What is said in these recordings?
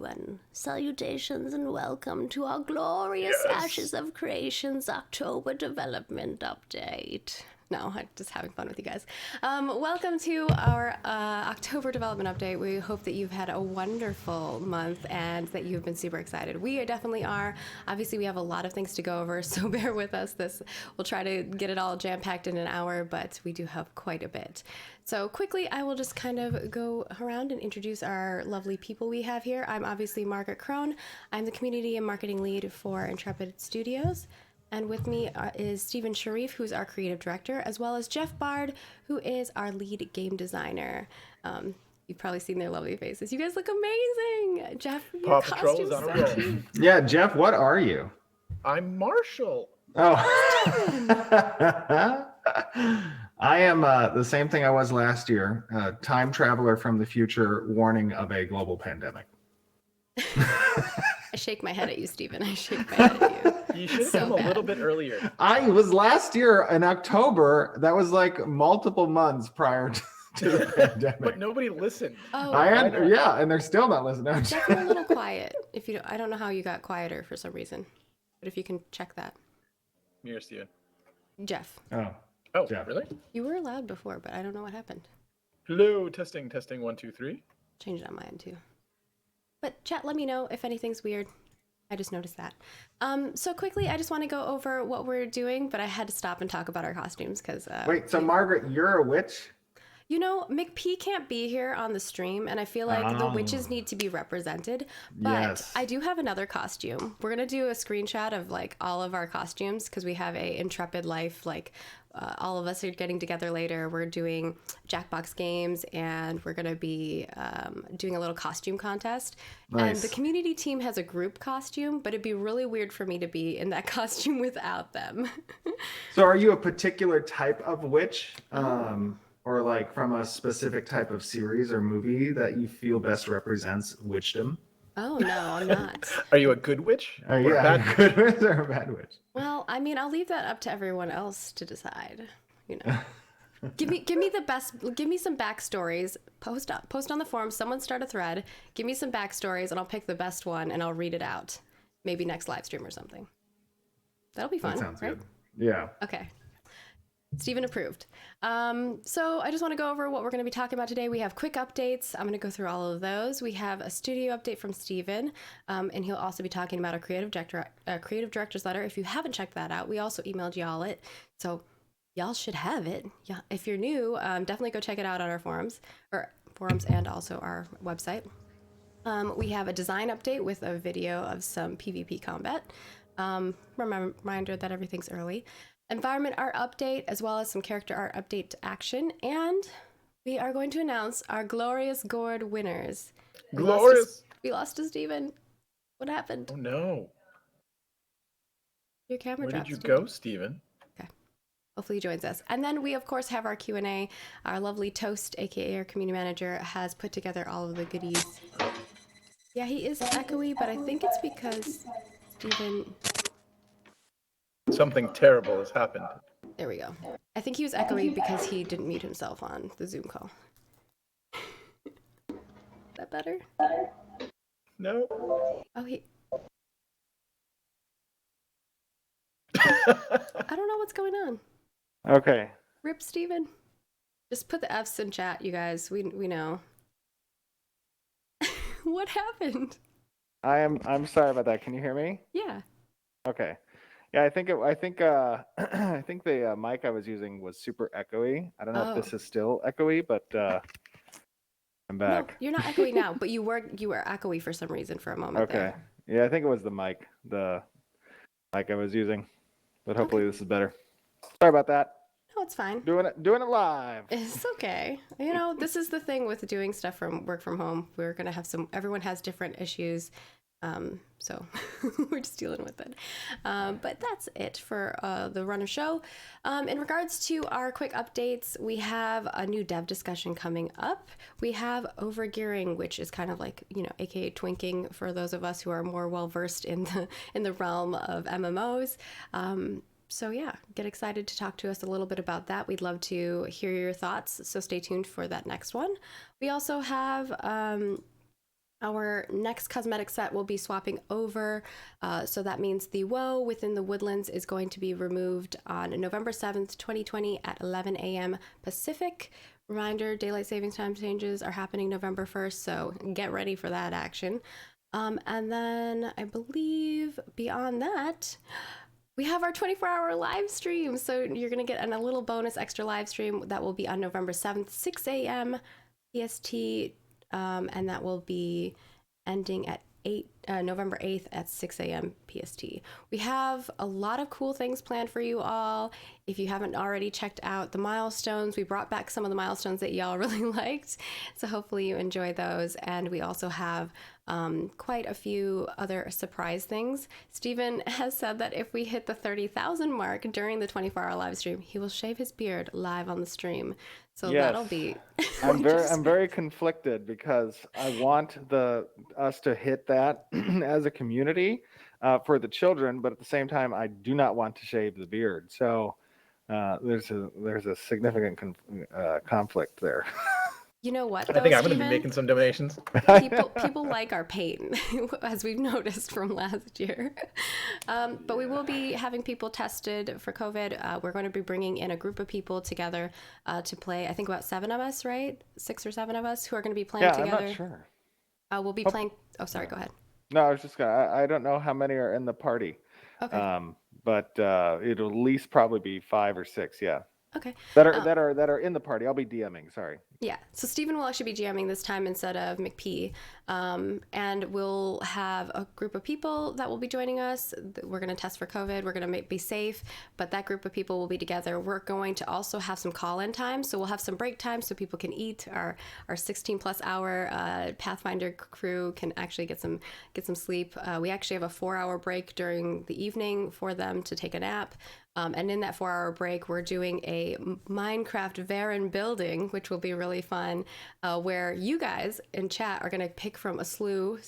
everyone. Salutations and welcome to our glorious Ashes of Creations October development update. No, I'm just having fun with you guys. Welcome to our October development update. We hope that you've had a wonderful month and that you've been super excited. We definitely are. Obviously, we have a lot of things to go over, so bear with us. We'll try to get it all jam-packed in an hour, but we do have quite a bit. So quickly, I will just kind of go around and introduce our lovely people we have here. I'm obviously Margaret Crone. I'm the community and marketing lead for Intrepid Studios. And with me is Stephen Sharif, who's our creative director, as well as Jeff Bard, who is our lead game designer. You've probably seen their lovely faces. You guys look amazing. Jeff, your costume's so cute. Yeah, Jeff, what are you? I'm Marshall. Oh. I am the same thing I was last year, time traveler from the future, warning of a global pandemic. I shake my head at you, Stephen. I shake my head at you. You should have come a little bit earlier. I was last year in October. That was like multiple months prior to the pandemic. But nobody listened. Oh, yeah, and they're still not listening. Jeff, you're a little quiet. I don't know how you got quieter for some reason, but if you can check that. Here, Steven. Jeff. Oh, Jeff. Really? You were loud before, but I don't know what happened. Hello, testing, 1, 2, 3. Changed on my end too. But chat, let me know if anything's weird. I just noticed that. So quickly, I just want to go over what we're doing, but I had to stop and talk about our costumes because... Wait, so Margaret, you're a witch? You know, McP can't be here on the stream, and I feel like the witches need to be represented. But Yes. I do have another costume. We're going to do a screenshot of, like, all of our costumes, because we have a Intrepid Life, like, all of us are getting together later. We're doing Jackbox games, and we're going to be doing a little costume contest. Nice. And the community team has a group costume, but it'd be really weird for me to be in that costume without them. So are you a particular type of witch? Or like from a specific type of series or movie that you feel best represents witchdom? Oh, no, I'm not. Are you a good witch? Are Or you a a bad good witch or a bad witch? Well, I mean, I'll leave that up to everyone else to decide. You know, give me the best. Give me some backstories. Post on the forum. Someone start a thread. Give me some backstories, and I'll pick the best one and I'll read it out. Maybe next live stream or something. That'll be fun. That sounds right? good. Yeah. Okay. Stephen approved. So I just want to go over what we're going to be talking about today. We have quick updates. I'm going to go through all of those. We have a studio update from Stephen, and he'll also be talking about a creative director's letter. If you haven't checked that out, we also emailed y'all it, so y'all should have it. Yeah, if you're new, definitely go check it out on our forums and also our website. We have a design update with a video of some PvP combat. Reminder that everything's early. Environment art update, as well as some character art update to action, and we are going to announce our glorious gourd winners. Glorious! We lost to Steven. What happened? Oh no. Your camera Where dropped. did you Steven. go, Steven? Okay. Hopefully he joins us. And then we, of course, have our Q&A. Our lovely Toast, aka our community manager, has put together all of the goodies. Yeah, he is echoey, but I think it's because Steven... Something terrible has happened. There we go. I think he was echoey because he didn't mute himself on the Zoom call. Is that better? No. Oh, I don't know what's going on. Okay. Rip Steven. Just put the F's in chat, you guys. We know. What happened? I'm sorry about that. Can you hear me? Yeah. Okay. Yeah, I think I think the mic I was using was super echoey. I don't know if this is still echoey, but I'm back. No, you're not echoey now, but you were echoey for some reason for a moment. Okay. There. Yeah, I think it was the mic I was using. But hopefully this is better. Sorry about that. No, it's fine. Doing it live. It's okay. You know, this is the thing with doing stuff from work from home. We're gonna have everyone has different issues. So we're just dealing with it. But that's it for the run of show. In regards to our quick updates, we have a new dev discussion coming up. We have overgearing, which is kind of like, you know, aka twinking for those of us who are more well versed in the realm of MMOs. So yeah, get excited to talk to us a little bit about that. We'd love to hear your thoughts. So stay tuned for that next one. We also have Our next cosmetic set will be swapping over. So that means the woe within the woodlands is going to be removed on November 7th, 2020 at 11 a.m. Pacific. Reminder, daylight savings time changes are happening November 1st, so get ready for that action. And then I believe beyond that, we have our 24-hour live stream. So you're going to get a little bonus extra live stream that will be on November 7th, 6 a.m. PST, and that will be ending at November 8th at 6 a.m. PST. We have a lot of cool things planned for you all. If you haven't already checked out the milestones, we brought back some of the milestones that y'all really liked. So hopefully you enjoy those. And we also have quite a few other surprise things. Steven has said that if we hit the 30,000 mark during the 24-hour live stream, he will shave his beard live on the stream. So Yes. that'll be I'm very conflicted because I want us to hit that as a community for the children, but at the same time, I do not want to shave the beard. So there's a significant conflict there. You know what, though, I think I'm going to be Steven? making some donations. People like our paint, as we've noticed from last year. But we will be having people tested for COVID. We're going to be bringing in a group of people together to play. I think about 7 of us, right? 6 or 7 of us who are going to be playing together. I'm not sure. We'll be playing. Oh, sorry. Go ahead. No, I was just I don't know how many are in the party. Okay. But it'll at least probably be 5 or 6. Yeah. Okay. That are in the party. I'll be DMing. Sorry. Yeah. So Steven will actually be GMing this time instead of McP. And we'll have a group of people that will be joining us. We're going to test for COVID. We're going to be safe, but that group of people will be together. We're going to also have some call-in time. So we'll have some break time so people can eat. Our 16 plus hour Pathfinder crew can actually get some sleep. We actually have a 4-hour break during the evening for them to take a nap. And in that 4-hour break, we're doing a Minecraft Varen building, which will be really fun, where you guys in chat are going to pick from a slew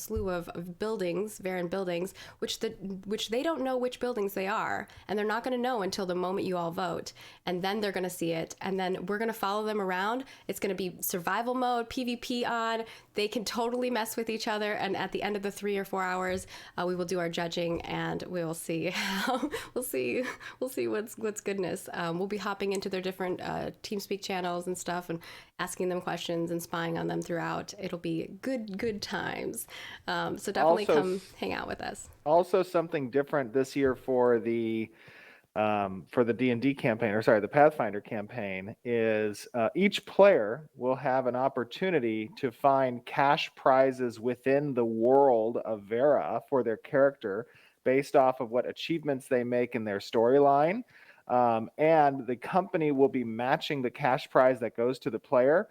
of buildings, Varen buildings, which they don't know which buildings they are, and they're not going to know until the moment you all vote, and then they're going to see it, and then we're going to follow them around. It's going to be survival mode, PvP on. They can totally mess with each other, and at the end of the 3 or 4 hours, we will do our judging, and we will see how we'll see what's goodness. We'll be hopping into their different TeamSpeak channels and stuff, and asking them questions and spying on them throughout. It'll be good times. So definitely come hang out with us. Also, something different this year for the D&D campaign, or sorry, the Pathfinder campaign, is each player will have an opportunity to find cash prizes within the world of Vera for their character based off of what achievements they make in their storyline. And the company will be matching the cash prize that goes to the player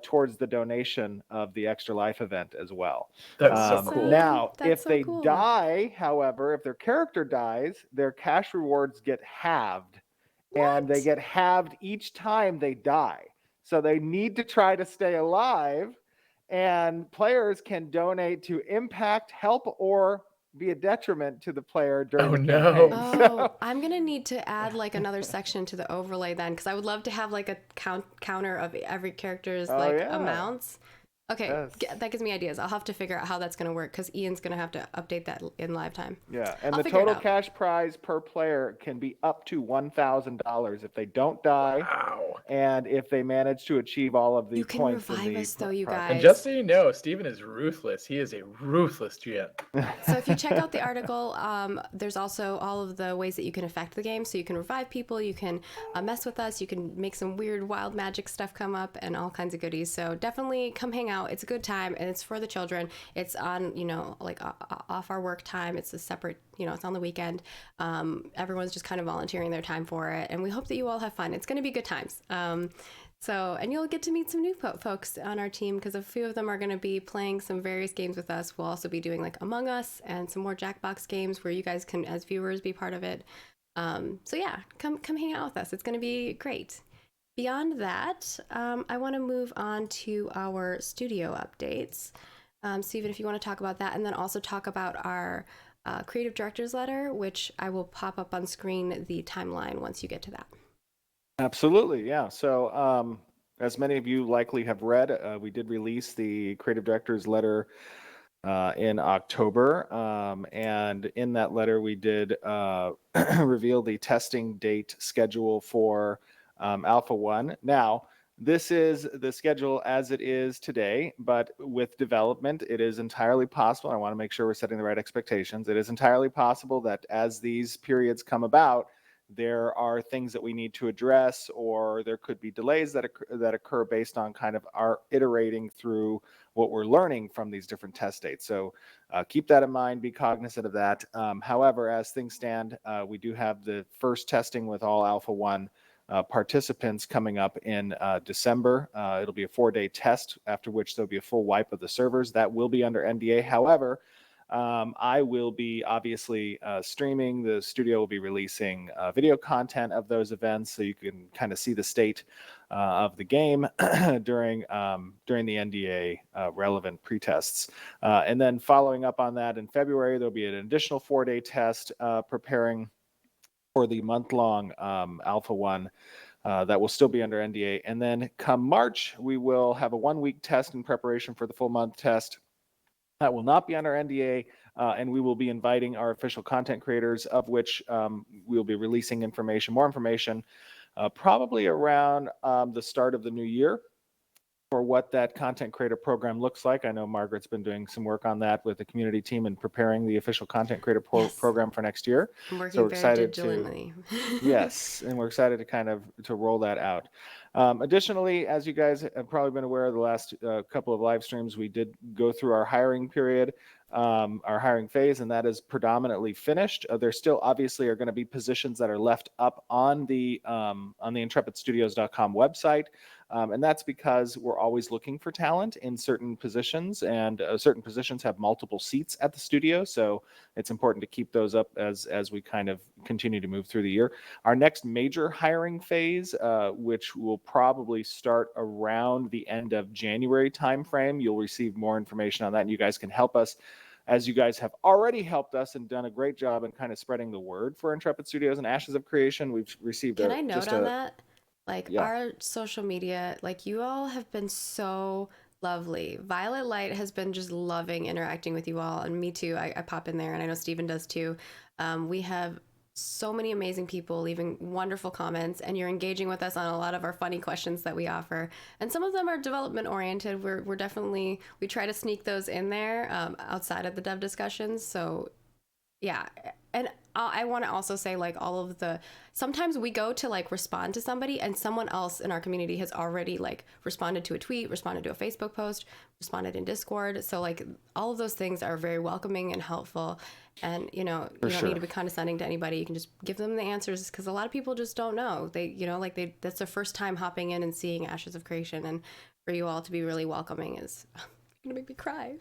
towards the donation of the Extra Life event as well. That's so cool. Now, if they die, however, if their character dies, their cash rewards get halved. What? And they get halved each time they die. So they need to try to stay alive, and players can donate to impact, help, or be a detriment to the player during the campaign. Oh, I'm going to need to add like another section to the overlay then, because I would love to have like a counter of every character's amounts. Okay, yes. That gives me ideas. I'll have to figure out how that's going to work, because Ian's going to have to update that in live time. Yeah, and the total cash prize per player can be up to $1,000 if they don't die. Wow. And if they manage to achieve all of the you can points. Revive us, though, you guys. And just so you know, Steven is ruthless. He is a ruthless GM. So if you check out the article, there's also all of the ways that you can affect the game. So you can revive people, you can mess with us, you can make some weird wild magic stuff come up, and all kinds of goodies. So definitely come hang out. It's a good time, and it's for the children. It's on, like off our work time. It's a separate, it's on the weekend. Everyone's just kind of volunteering their time for it, and we hope that you all have fun. It's going to be good times. And you'll get to meet some new folks on our team, because a few of them are going to be playing some various games with us. We'll also be doing like Among Us and some more Jackbox games where you guys can, as viewers, be part of it. So yeah, come hang out with us. It's going to be great. Beyond that, I want to move on to our studio updates. Steven, if you want to talk about that, and then also talk about our creative director's letter, which I will pop up on screen the timeline once you get to that. Absolutely, yeah. So as many of you likely have read, we did release the creative director's letter in October. And in that letter, we did reveal the testing date schedule for Alpha 1. Now, this is the schedule as it is today, but with development, it is entirely possible. I want to make sure we're setting the right expectations. It is entirely possible that as these periods come about, there are things that we need to address, or there could be delays that occur based on kind of our iterating through what we're learning from these different test dates. So keep that in mind, be cognizant of that. However, as things stand, we do have the first testing with all Alpha 1 participants coming up in December. It'll be a 4-day test, after which there'll be a full wipe of the servers. That will be under NDA. However, I will be obviously streaming. The studio will be releasing video content of those events, so you can kind of see the state of the game during the NDA relevant pretests. And then following up on that in February, there'll be an additional 4-day test preparing for the month-long Alpha 1 that will still be under NDA. And then come March, we will have a 1-week test in preparation for the full month test. That will not be under NDA, and we will be inviting our official content creators, of which we'll be releasing more information, probably around the start of the new year, for what that content creator program looks like. I know Margaret's been doing some work on that with the community team and preparing the official content creator program for next year. I'm working so we're very excited diligently. Yes, and we're excited to kind of to roll that out. Additionally, as you guys have probably been aware, the last couple of live streams, we did go through our hiring period, our hiring phase, and that is predominantly finished. There still obviously are going to be positions that are left up on the intrepidstudios.com website. And that's because we're always looking for talent in certain positions, and certain positions have multiple seats at the studio. So it's important to keep those up as we kind of continue to move through the year. Our next major hiring phase, which will probably start around the end of January timeframe, you'll receive more information on that, and you guys can help us, as you guys have already helped us and done a great job in kind of spreading the word for Intrepid Studios and Ashes of Creation. We've received Can I note on that? Like our social media, like you all have been so lovely. Violet Light has been just loving interacting with you all, and me too. I pop in there, and I know Steven does too. We have so many amazing people leaving wonderful comments, and you're engaging with us on a lot of our funny questions that we offer. And some of them are development oriented. We're definitely, we try to sneak those in there outside of the dev discussions. So yeah. And I want to also say, like, sometimes we go to like respond to somebody, and someone else in our community has already like responded to a tweet, responded to a Facebook post, responded in Discord. So like all of those things are very welcoming and helpful. And you don't need to be condescending to anybody. You can just give them the answers, because a lot of people just don't know. That's their first time hopping in and seeing Ashes of Creation, and for you all to be really welcoming is gonna make me cry.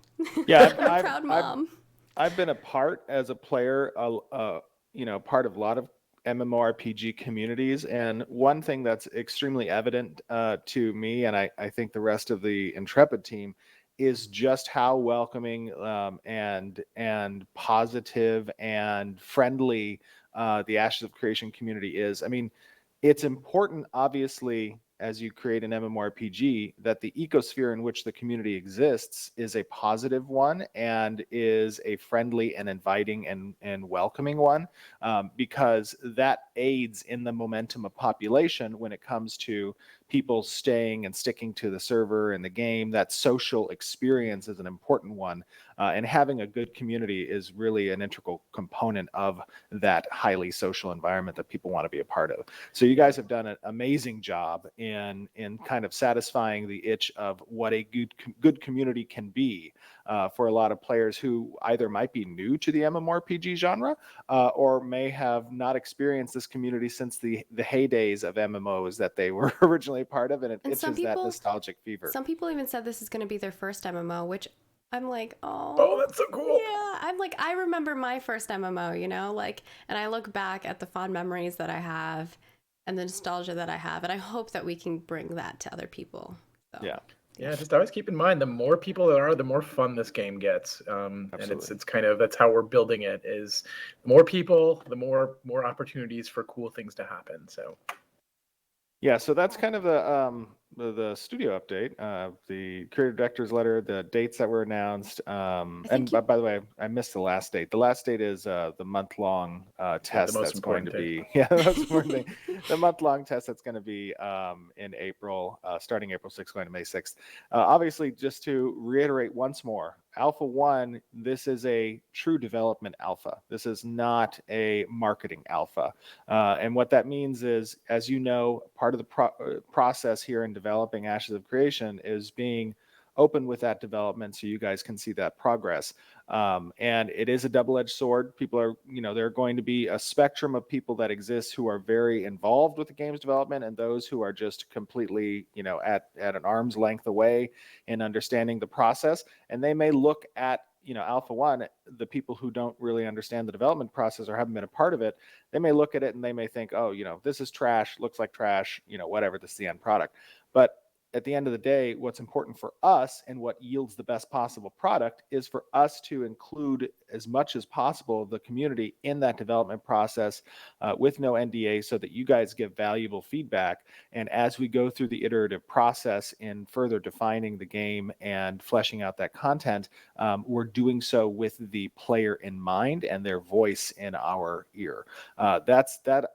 Yeah, I'm a proud mom. I've been a part as a player, part of a lot of MMORPG communities, and one thing that's extremely evident to me, and I think the rest of the Intrepid team, is just how welcoming and positive and friendly the Ashes of Creation community is. I mean, it's important, obviously, as you create an MMORPG, that the ecosphere in which the community exists is a positive one and is a friendly and inviting and welcoming one, because that aids in the momentum of population when it comes to people staying and sticking to the server and the game. That social experience is an important one, and having a good community is really an integral component of that highly social environment that people want to be a part of. So you guys have done an amazing job in kind of satisfying the itch of what a good community can be for a lot of players who either might be new to the MMORPG genre or may have not experienced this community since the heydays of MMOs that they were originally a part of, and it itches that nostalgic fever. Some people even said this is going to be their first MMO, which I'm like, oh, that's so cool. Yeah, I'm like, I remember my first MMO, like, and I look back at the fond memories that I have and the nostalgia that I have, and I hope that we can bring that to other people. So. Yeah, just always keep in mind, the more people there are, the more fun this game gets. And it's kind of, that's how we're building it, is more people, the more opportunities for cool things to happen. So yeah, so that's kind of the studio update, the creative director's letter, the dates that were announced. And by the way, I missed the last date. The last date is the month-long test most that's going to important be the most important thing. The month-long test that's going to be in April, starting April 6th, going to May 6th. Obviously, just to reiterate once more, Alpha 1, this is a true development alpha. This is not a marketing alpha. And what that means is, as you know, part of the process here in developing Ashes of Creation is being open with that development so you guys can see that progress. And it is a double-edged sword. People are, there are going to be a spectrum of people that exist who are very involved with the game's development, and those who are just completely, at an arm's length away in understanding the process. And they may look at Alpha 1, the people who don't really understand the development process or haven't been a part of it, they may look at it and they may think, oh, this is trash, looks like trash, whatever, this is the end product. But at the end of the day, what's important for us and what yields the best possible product is for us to include as much as possible of the community in that development process with no NDA, so that you guys give valuable feedback. And as we go through the iterative process in further defining the game and fleshing out that content, we're doing so with the player in mind and their voice in our ear. That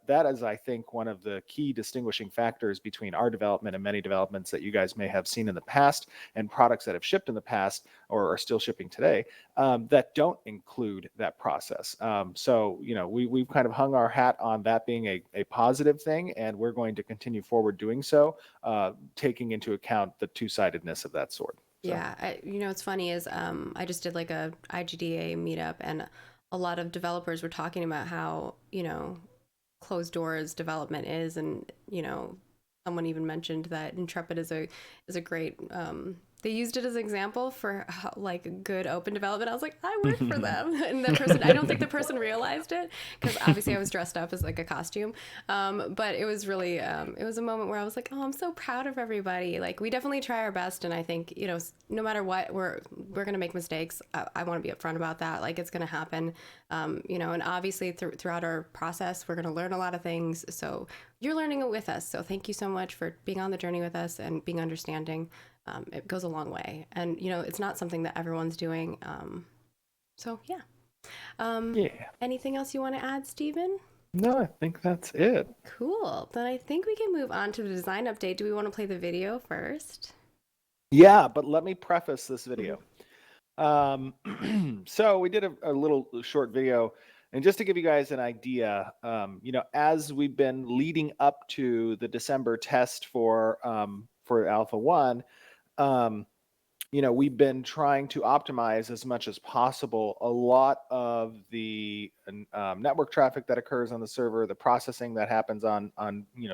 is, I think, one of the key distinguishing factors between our development and many developments that you guys may have seen in the past, and products that have shipped in the past or are still shipping today that don't include that process. So we've kind of hung our hat on that being a positive thing, and we're going to continue forward doing so, taking into account the two-sidedness of that sword. So. Yeah, what's funny is I just did like a IGDA meetup, and a lot of developers were talking about how closed doors development is, and someone even mentioned that Intrepid is a great they used it as an example for how, like, good open development. I was like, I work for them. And the person, I don't think the person realized it, because obviously I was dressed up as like a costume. But it was really, it was a moment where I was like, oh, I'm so proud of everybody. Like, we definitely try our best. And I think, no matter what, we're going to make mistakes. I want to be upfront about that. Like, it's going to happen. And obviously throughout our process, we're going to learn a lot of things. So you're learning it with us. So thank you so much for being on the journey with us and being understanding. It goes a long way, and it's not something that everyone's doing. So yeah. Anything else you want to add, Stephen? No, I think that's it. Cool. Then I think we can move on to the design update. Do we want to play the video first? Yeah, but let me preface this video. So we did a little short video, and just to give you guys an idea, as we've been leading up to the December test for Alpha 1, we've been trying to optimize as much as possible a lot of the network traffic that occurs on the server, the processing that happens on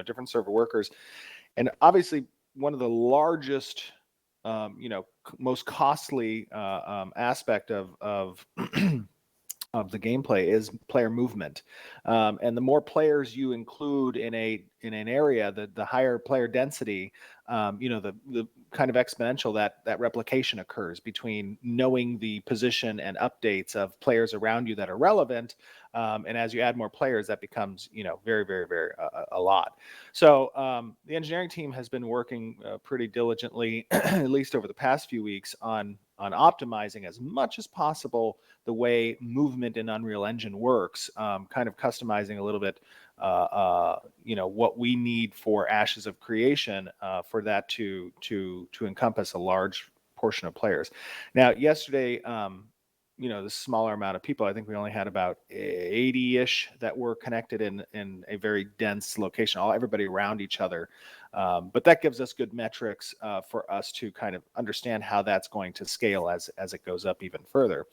different server workers. And obviously, one of the largest, most costly aspect of of the gameplay is player movement, and the more players you include in an area, the higher player density, the kind of exponential that replication occurs between knowing the position and updates of players around you that are relevant, and as you add more players, that becomes very, very, very a lot. So the engineering team has been working pretty diligently, at least over the past few weeks, on optimizing as much as possible the way movement in Unreal Engine works, kind of customizing a little bit, what we need for Ashes of Creation for that to encompass a large portion of players. Now, yesterday, the smaller amount of people, I think we only had about 80-ish that were connected in a very dense location, everybody around each other. But that gives us good metrics for us to kind of understand how that's going to scale as it goes up even further.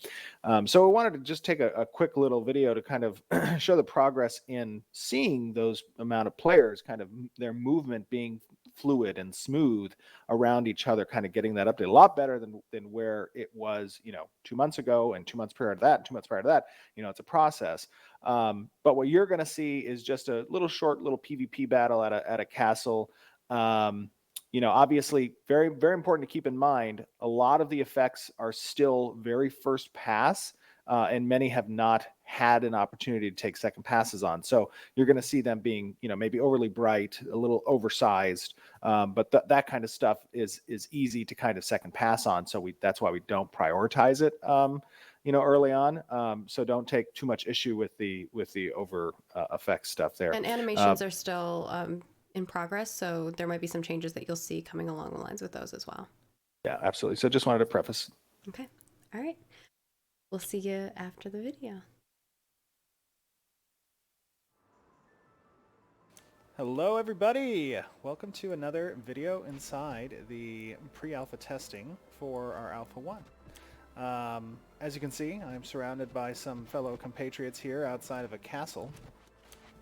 So we wanted to just take a quick little video to kind of show the progress in seeing those amount of players, kind of their movement being fluid and smooth around each other, kind of getting that update a lot better than where it was 2 months ago, and 2 months prior to that, and 2 months prior to that. It's a process. But what you're going to see is just a short little PvP battle at a castle. Obviously very, very important to keep in mind, a lot of the effects are still very first pass. and many have not had an opportunity to take second passes on. So you're going to see them being, maybe overly bright, a little oversized, but that kind of stuff is easy to kind of second pass on. So that's why we don't prioritize it, early on. So don't take too much issue with the over effects stuff there. And animations are still in progress, so there might be some changes that you'll see coming along the lines with those as well. Yeah, absolutely. So just wanted to preface. Okay. All right. We'll see you after the video. Hello, everybody. Welcome to another video inside the pre-alpha testing for our Alpha 1. As you can see, I'm surrounded by some fellow compatriots here outside of a castle.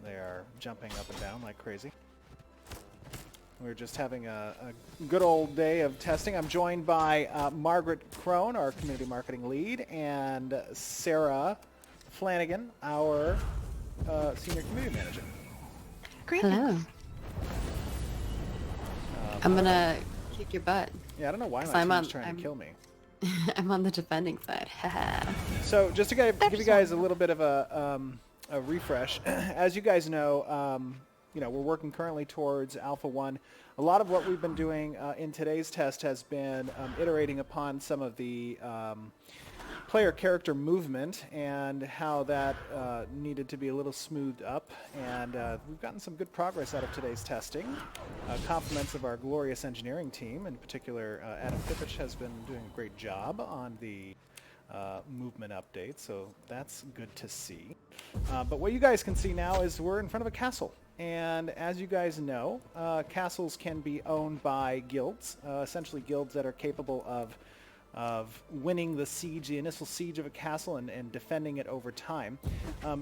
They are jumping up and down like crazy. We're just having a good old day of testing. I'm joined by Margaret Crone, our community marketing lead, and Sarah Flanagan, our senior community manager. Hello. I'm gonna kick your butt. Yeah, I don't know why my team's trying to kill me. I'm on the defending side. So just to give you guys a little bit of a refresh, as you guys know, we're working currently towards Alpha 1. A lot of what we've been doing in today's test has been iterating upon some of the player character movement and how that needed to be a little smoothed up. And we've gotten some good progress out of today's testing. Compliments of our glorious engineering team. In particular, Adam Pippich has been doing a great job on the movement update, so that's good to see. But what you guys can see now is we're in front of a castle. And as you guys know, castles can be owned by guilds, essentially guilds that are capable of winning the initial siege of a castle and defending it over time.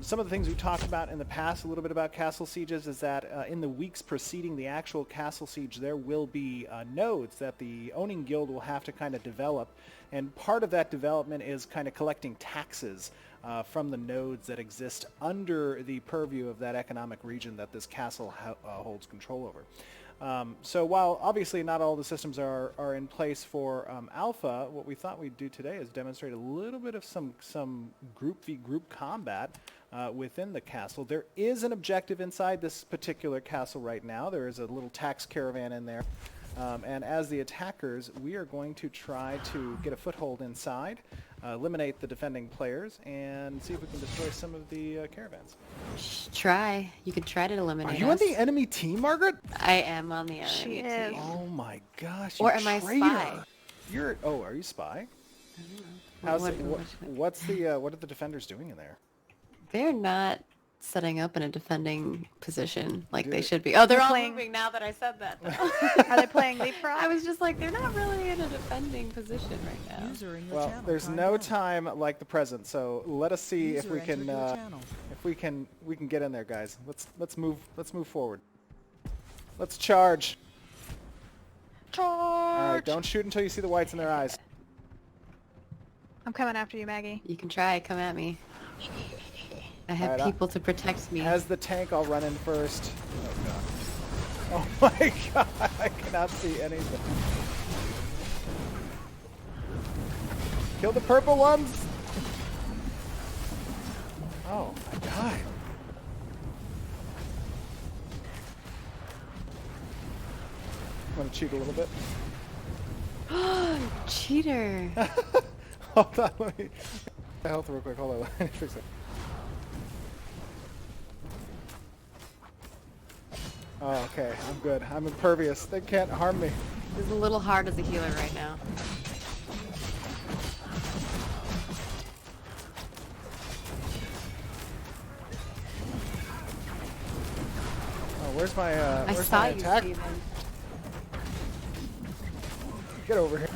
Some of the things we talked about in the past, a little bit about castle sieges, is that in the weeks preceding the actual castle siege, there will be nodes that the owning guild will have to kind of develop. And part of that development is kind of collecting taxes from the nodes that exist under the purview of that economic region that this castle holds control over. So while obviously not all the systems are in place for Alpha, what we thought we'd do today is demonstrate a little bit of some group v group combat within the castle. There is an objective inside this particular castle right now. There is a little tax caravan in there. And as the attackers, we are going to try to get a foothold inside, eliminate the defending players, and see if we can destroy some of the caravans. Try. You could try to eliminate us. Are you on the enemy team, Margaret? I am on the enemy team. Oh my gosh! Or am I spy? Are you spy? I don't know. What are the defenders doing in there? They're not setting up in a defending position like they should be. Oh, they're all moving now that I said that. Are they playing leapfrog? I was just like, they're not really in a defending position right now. Well, there's no time like the present, so let us see if we can get in there, guys. Let's move forward. Let's charge. All right, don't shoot until you see the whites in their eyes. I'm coming after you, Maggie. You can try. Come at me. I have people to protect me. As the tank, I'll run in first. Oh god. Oh my god, I cannot see anything. Kill the purple ones! Oh my god. I'm gonna cheat a little bit. Cheater. Hold on, let me health real quick. Hold on, let me fix it. Oh, okay, I'm good. I'm impervious. They can't harm me. This is a little hard as a healer right now. Oh, where's my where's saw my you, attack? Steven. Get over here.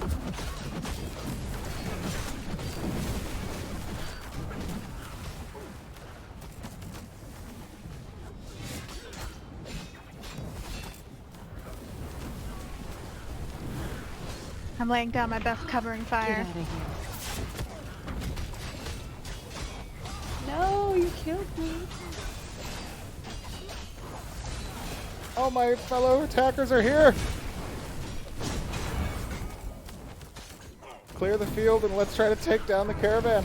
I'm laying down my best covering Get fire. out of here. No, you killed me. Oh, my fellow attackers are here! Clear the field and let's try to take down the caravan.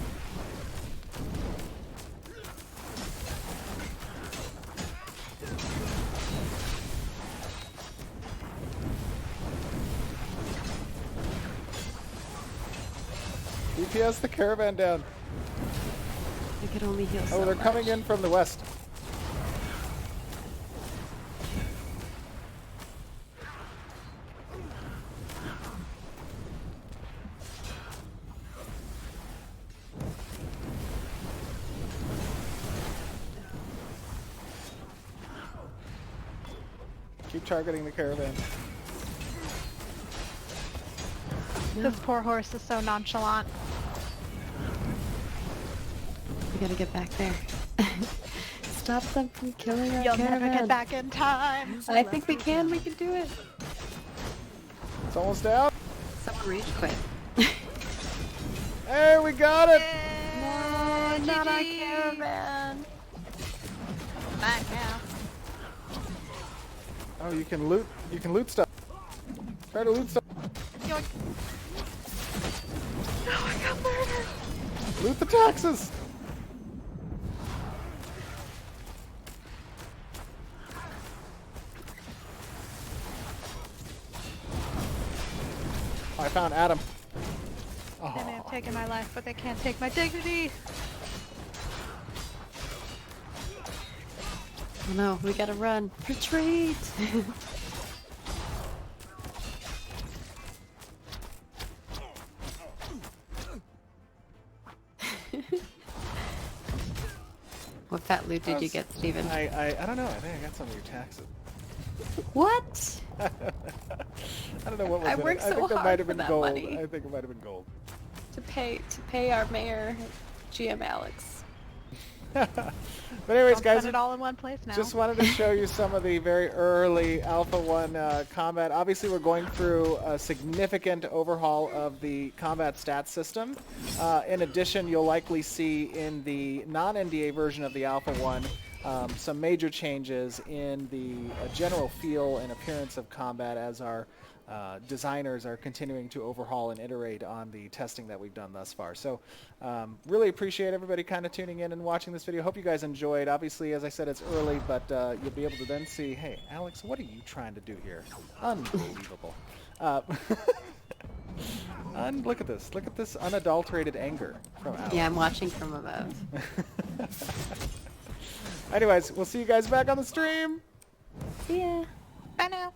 DPS the caravan down. I could only heal so Oh, they're much. coming in from the west. Keep targeting the caravan. This poor horse is so nonchalant. We gotta get back there. Stop them from killing our You'll caravan. never get back in time. I think we can. We can do it. It's almost out. Someone rage quit. Hey, we got it! No, not our GG. caravan. Back now. Oh, you can loot. You can loot stuff. Try to loot stuff. Yoink. Oh, I got murdered. Loot the taxes. I found Adam. They may have taken my life, but they can't take my dignity. Oh no, we gotta run. Retreat! What fat loot did you get, Steven? I don't know. I think I got some of your taxes. What? I don't know what was I in it. worked I so think it hard might have for been that gold. money. I think it might have been gold. To pay our mayor, GM Alex. But anyways, Don't guys, set it all in one place now. just wanted to show you some of the very early Alpha 1 combat. Obviously, we're going through a significant overhaul of the combat stats system. In addition, you'll likely see in the non-NDA version of the Alpha 1 some major changes in the general feel and appearance of combat as our designers are continuing to overhaul and iterate on the testing that we've done thus far. So really appreciate everybody kind of tuning in and watching this video. Hope you guys enjoyed. Obviously, as I said, it's early, but you'll be able to then see, hey, Alex, what are you trying to do here? Unbelievable. Look at this. Look at this unadulterated anger from Alex. Yeah, I'm watching from above. Anyways, we'll see you guys back on the stream. See ya. Bye now.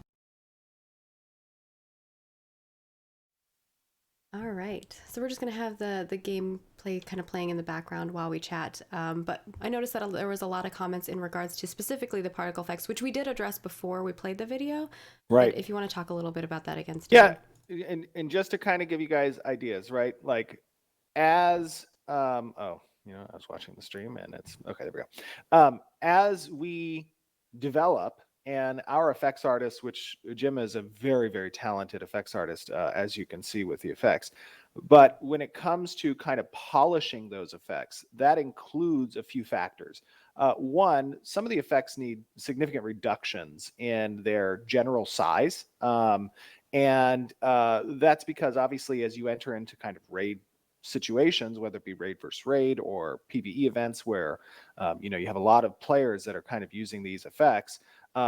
All right, so we're just gonna have the gameplay kind of playing in the background while we chat. But I noticed that there was a lot of comments in regards to specifically the particle effects, which we did address before we played the video. Right. But if you want to talk a little bit about that again, Yeah, Steven. and just to kind of give you guys ideas, right? Like as I was watching the stream and it's okay, there we go. As we develop and our effects artist, which Jim is a very, very talented effects artist, as you can see with the effects. But when it comes to kind of polishing those effects, that includes a few factors. One, some of the effects need significant reductions in their general size. And that's because obviously as you enter into kind of raid situations, whether it be raid versus raid or PvE events where you have a lot of players that are kind of using these effects,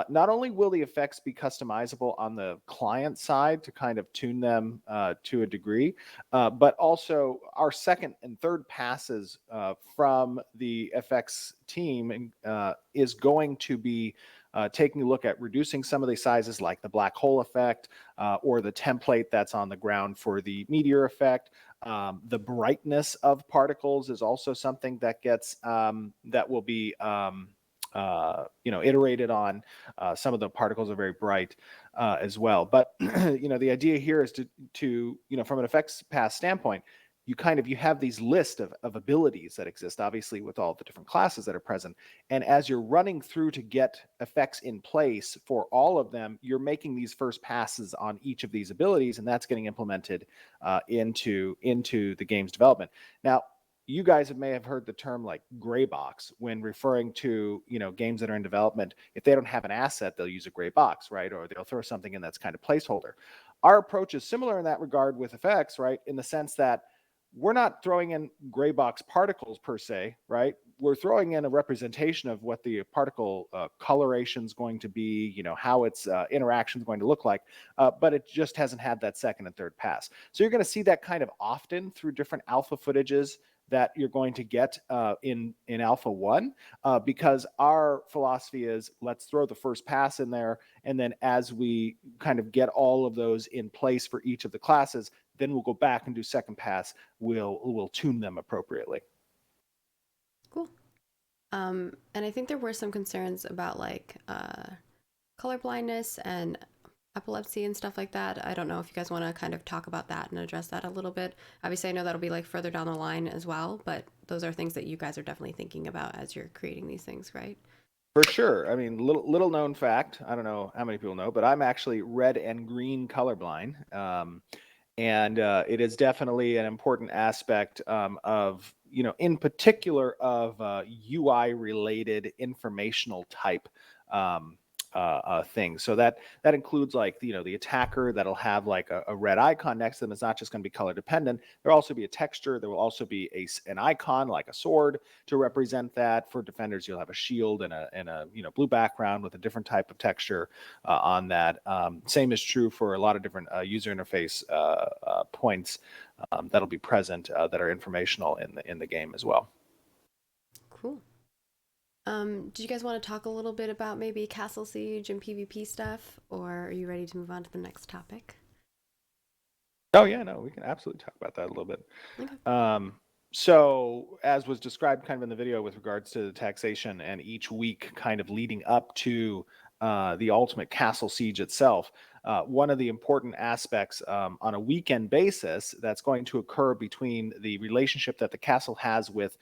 not only will the effects be customizable on the client side to kind of tune them to a degree, but also our second and third passes from the FX team is going to be taking a look at reducing some of the sizes like the black hole effect or the template that's on the ground for the meteor effect. The brightness of particles is also something that gets that will be iterated on. Some of the particles are very bright as well. But the idea here is to from an effects pass standpoint, you have these list of abilities that exist, obviously, with all the different classes that are present. And as you're running through to get effects in place for all of them, you're making these first passes on each of these abilities, and that's getting implemented into the game's development. Now, you guys may have heard the term like gray box when referring to games that are in development. If they don't have an asset, they'll use a gray box, right? Or they'll throw something in that's kind of placeholder. Our approach is similar in that regard with effects, right? In the sense that we're not throwing in gray box particles per se, right? we're throwing in a representation of what the particle coloration is going to be, how its interaction is going to look like, but it just hasn't had that second and third pass. So you're going to see that kind of often through different alpha footages that you're going to get in Alpha 1, because our philosophy is let's throw the first pass in there, and then as we kind of get all of those in place for each of the classes, then we'll go back and do second pass. We'll tune them appropriately. Cool. And I think there were some concerns about like color blindness and epilepsy and stuff like that. I don't know if you guys want to kind of talk about that and address that a little bit. Obviously, I know that'll be like further down the line as well, but those are things that you guys are definitely thinking about as you're creating these things, right? For sure. I mean, little known fact, I don't know how many people know, but I'm actually red and green colorblind. And it is definitely an important aspect of, in particular of UI related informational type things. So that includes like, the attacker that'll have like a red icon next to them. It's not just going to be color dependent. There'll also be a texture. There will also be an icon like a sword to represent that. For defenders, you'll have a shield and a blue background with a different type of texture on that. Same is true for a lot of different user interface points that'll be present that are informational in the game as well. Cool. Do you guys want to talk a little bit about maybe Castle Siege and PvP stuff, or are you ready to move on to the next topic? Oh yeah, no, we can absolutely talk about that a little bit. Okay. So as was described kind of in the video with regards to the taxation and each week kind of leading up to the ultimate Castle Siege itself, one of the important aspects on a weekend basis that's going to occur between the relationship that the castle has with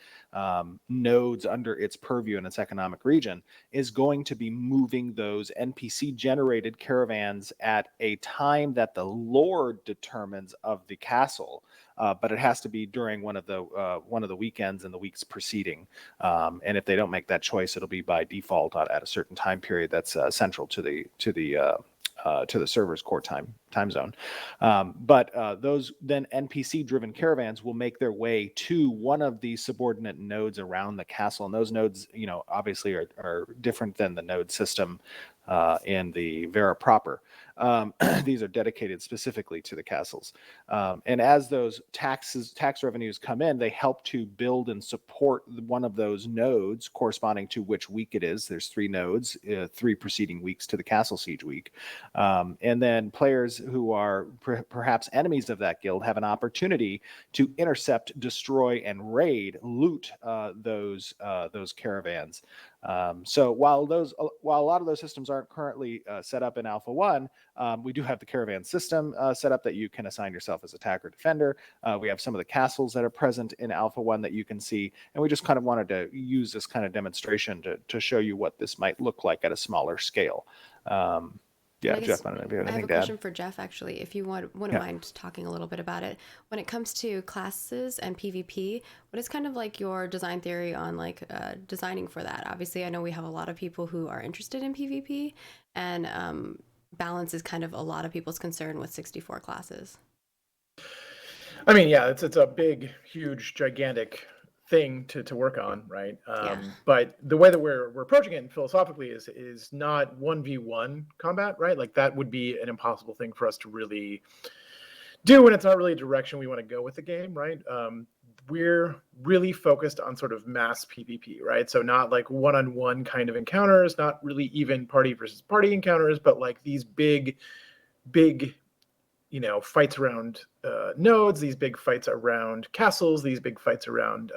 nodes under its purview in its economic region is going to be moving those NPC generated caravans at a time that the Lord determines of the castle. But it has to be during one of the weekends in the weeks preceding, and if they don't make that choice, it'll be by default at a certain time period that's central to the server's core time zone. But those then NPC-driven caravans will make their way to one of the subordinate nodes around the castle, and those nodes, obviously are different than the node system in the Vera proper. These are dedicated specifically to the castles. And as those tax revenues come in, they help to build and support one of those nodes corresponding to which week it is. There's 3 nodes, 3 preceding weeks to the Castle Siege week. And then players who are perhaps enemies of that guild have an opportunity to intercept, destroy, and raid, loot those caravans. So while a lot of those systems aren't currently set up in Alpha 1, we do have the caravan system set up that you can assign yourself as attacker defender. We have some of the castles that are present in Alpha 1 that you can see, and we just kind of wanted to use this kind of demonstration to show you what this might look like at a smaller scale. Yeah, Jeff, I don't know if you have anything to add. I have a question for Jeff, actually, if you wouldn't mind talking a little bit about it. When it comes to classes and PvP, what is kind of like your design theory on like designing for that? Obviously, I know we have a lot of people who are interested in PvP, and balance is kind of a lot of people's concern with 64 classes. I mean, yeah, it's a big, huge, gigantic thing to work on, right? But the way that we're approaching it philosophically is not 1v1 combat, right? Like that would be an impossible thing for us to really do, and it's not really a direction we want to go with the game, right? We're really focused on sort of mass PvP, right? So not like one-on-one kind of encounters, not really even party versus party encounters, but like these big fights around nodes, these big fights around castles, these big fights around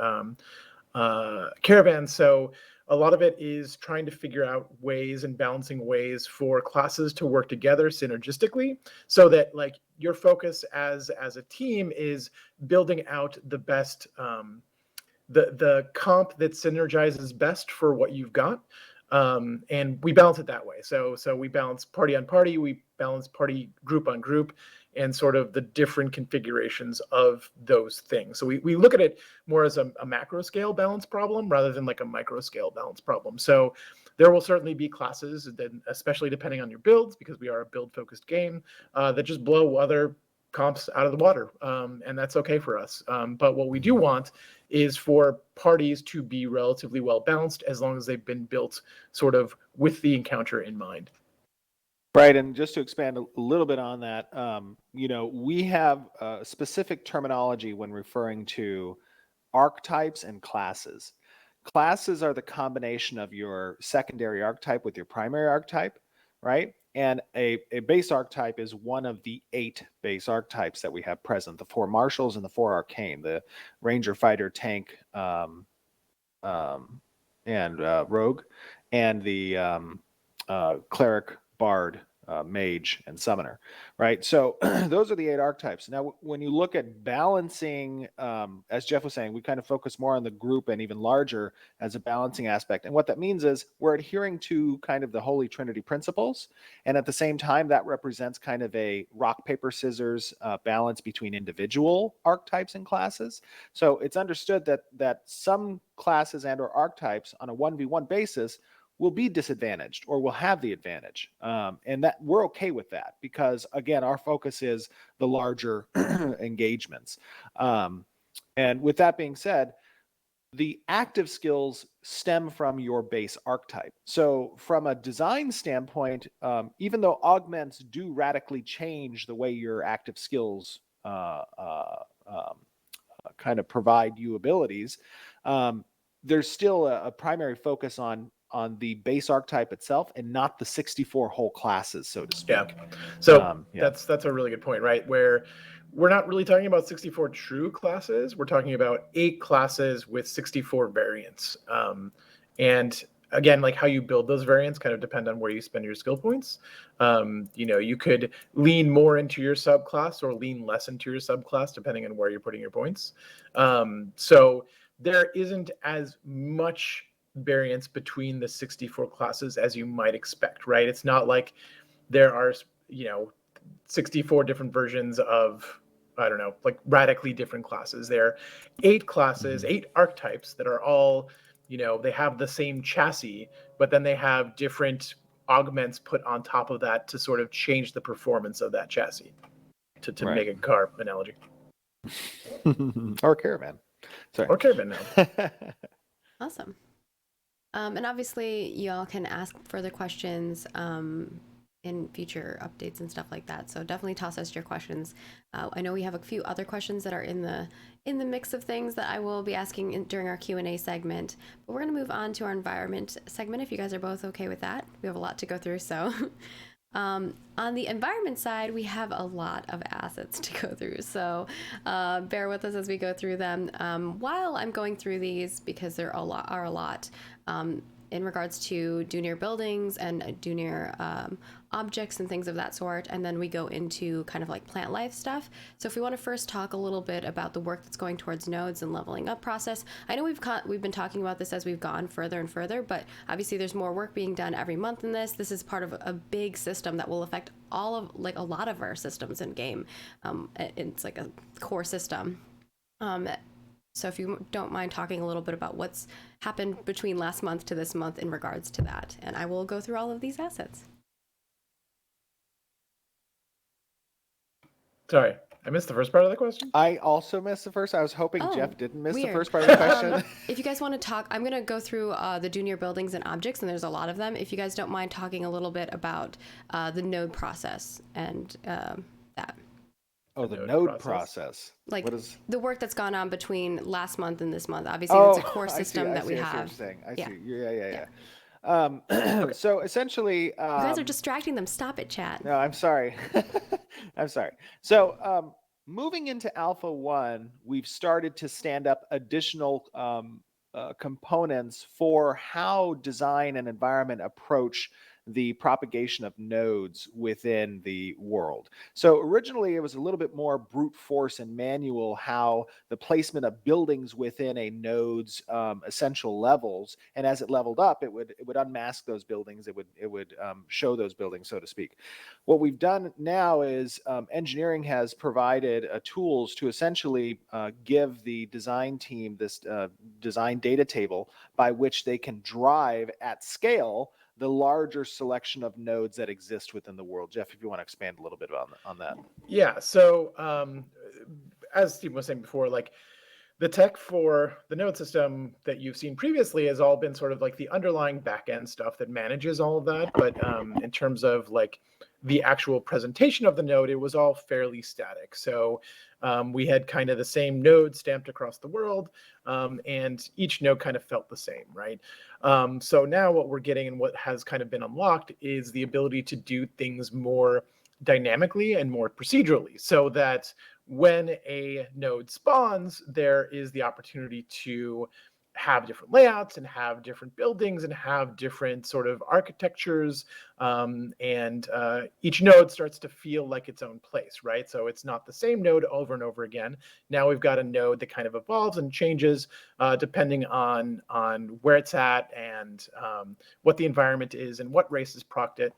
caravans. So a lot of it is trying to figure out ways and balancing ways for classes to work together synergistically, so that like your focus as a team is building out the best, the comp that synergizes best for what you've got. And we balance it that way. So we balance party on party, we balance party group on group, and sort of the different configurations of those things. So we look at it more as a macro scale balance problem rather than like a micro scale balance problem. So there will certainly be classes, that, especially depending on your builds, because we are a build focused game, that just blow other comps out of the water, and that's okay for us. But what we do want is for parties to be relatively well balanced, as long as they've been built sort of with the encounter in mind. Right, and just to expand a little bit on that, we have specific terminology when referring to archetypes and classes. Classes are the combination of your secondary archetype with your primary archetype, right? And a base archetype is one of the 8 base archetypes that we have present: the 4 martials and the 4 arcane, the ranger, fighter, tank, and rogue, and the cleric, bard, mage, and summoner, right? So those are the 8 archetypes. Now, when you look at balancing, as Jeff was saying, we kind of focus more on the group and even larger as a balancing aspect. And what that means is we're adhering to kind of the Holy Trinity principles. And at the same time, that represents kind of a rock, paper, scissors balance between individual archetypes and classes. So it's understood that some classes and or archetypes on a 1v1 basis will be disadvantaged or will have the advantage. And that we're okay with that, because again, our focus is the larger engagements. And with that being said, the active skills stem from your base archetype. So from a design standpoint, even though augments do radically change the way your active skills kind of provide you abilities, there's still a primary focus on the base archetype itself and not the 64 whole classes, so to speak. Yeah. So that's a really good point, right? Where we're not really talking about 64 true classes. We're talking about 8 classes with 64 variants. And again, like how you build those variants kind of depend on where you spend your skill points. You could lean more into your subclass or lean less into your subclass, depending on where you're putting your points. So there isn't as much variance between the 64 classes as you might expect, right? It's not like there are 64 different versions of, I don't know, like radically different classes. There are 8 classes, 8 archetypes that are all, they have the same chassis, but then they have different augments put on top of that to sort of change the performance of that chassis, to make a car analogy. Or caravan. Sorry. Or caravan now. Awesome. And obviously, y'all can ask further questions in future updates and stuff like that. So definitely toss us your questions. I know we have a few other questions that are in the mix of things that I will be asking during our Q&A segment. But we're going to move on to our environment segment, if you guys are both okay with that. We have a lot to go through, so... on the environment side, we have a lot of assets to go through, so bear with us as we go through them. While I'm going through these, because there are a lot in regards to junior buildings and junior objects and things of that sort, and then we go into kind of like plant life stuff. So if we want to first talk a little bit about the work that's going towards nodes and leveling up process, I know we've been talking about this as we've gone further and further, but obviously there's more work being done every month in this. This is part of a big system that will affect a lot of our systems in game. It's like a core system. So if you don't mind talking a little bit about what's happened between last month to this month in regards to that, and I will go through all of these assets. Sorry, I missed the first part of the question. I also missed the first. I was hoping Jeff didn't miss weird. the first part of the question. If you guys want to talk, I'm going to go through the junior buildings and objects, and there's a lot of them. If you guys don't mind talking a little bit about the node process and that. Oh, the node process. Like what is... the work that's gone on between last month and this month. Obviously, it's a core system that we have. I see. Yeah. Okay. So essentially, you guys are distracting them. Stop it, chat. No, I'm sorry. I'm sorry. So moving into Alpha 1, we've started to stand up additional components for how design and environment approach the propagation of nodes within the world. So originally it was a little bit more brute force and manual, how the placement of buildings within a node's essential levels, and as it leveled up, it would unmask those buildings. It would show those buildings, so to speak. What we've done now is engineering has provided tools to essentially give the design team this design data table by which they can drive at scale the larger selection of nodes that exist within the world. Jeff, if you want to expand a little bit on that. Yeah. So as Steve was saying before, like the tech for the node system that you've seen previously has all been sort of like the underlying backend stuff that manages all of that. But in terms of like the actual presentation of the node, it was all fairly static. So we had kind of the same node stamped across the world, and each node kind of felt the same, right? So now what we're getting and what has kind of been unlocked is the ability to do things more dynamically and more procedurally, so that when a node spawns, there is the opportunity to have different layouts and have different buildings and have different sort of architectures, and each node starts to feel like its own place, right? So it's not the same node over and over again. Now we've got a node that kind of evolves and changes depending on where it's at and what the environment is and what races procced it.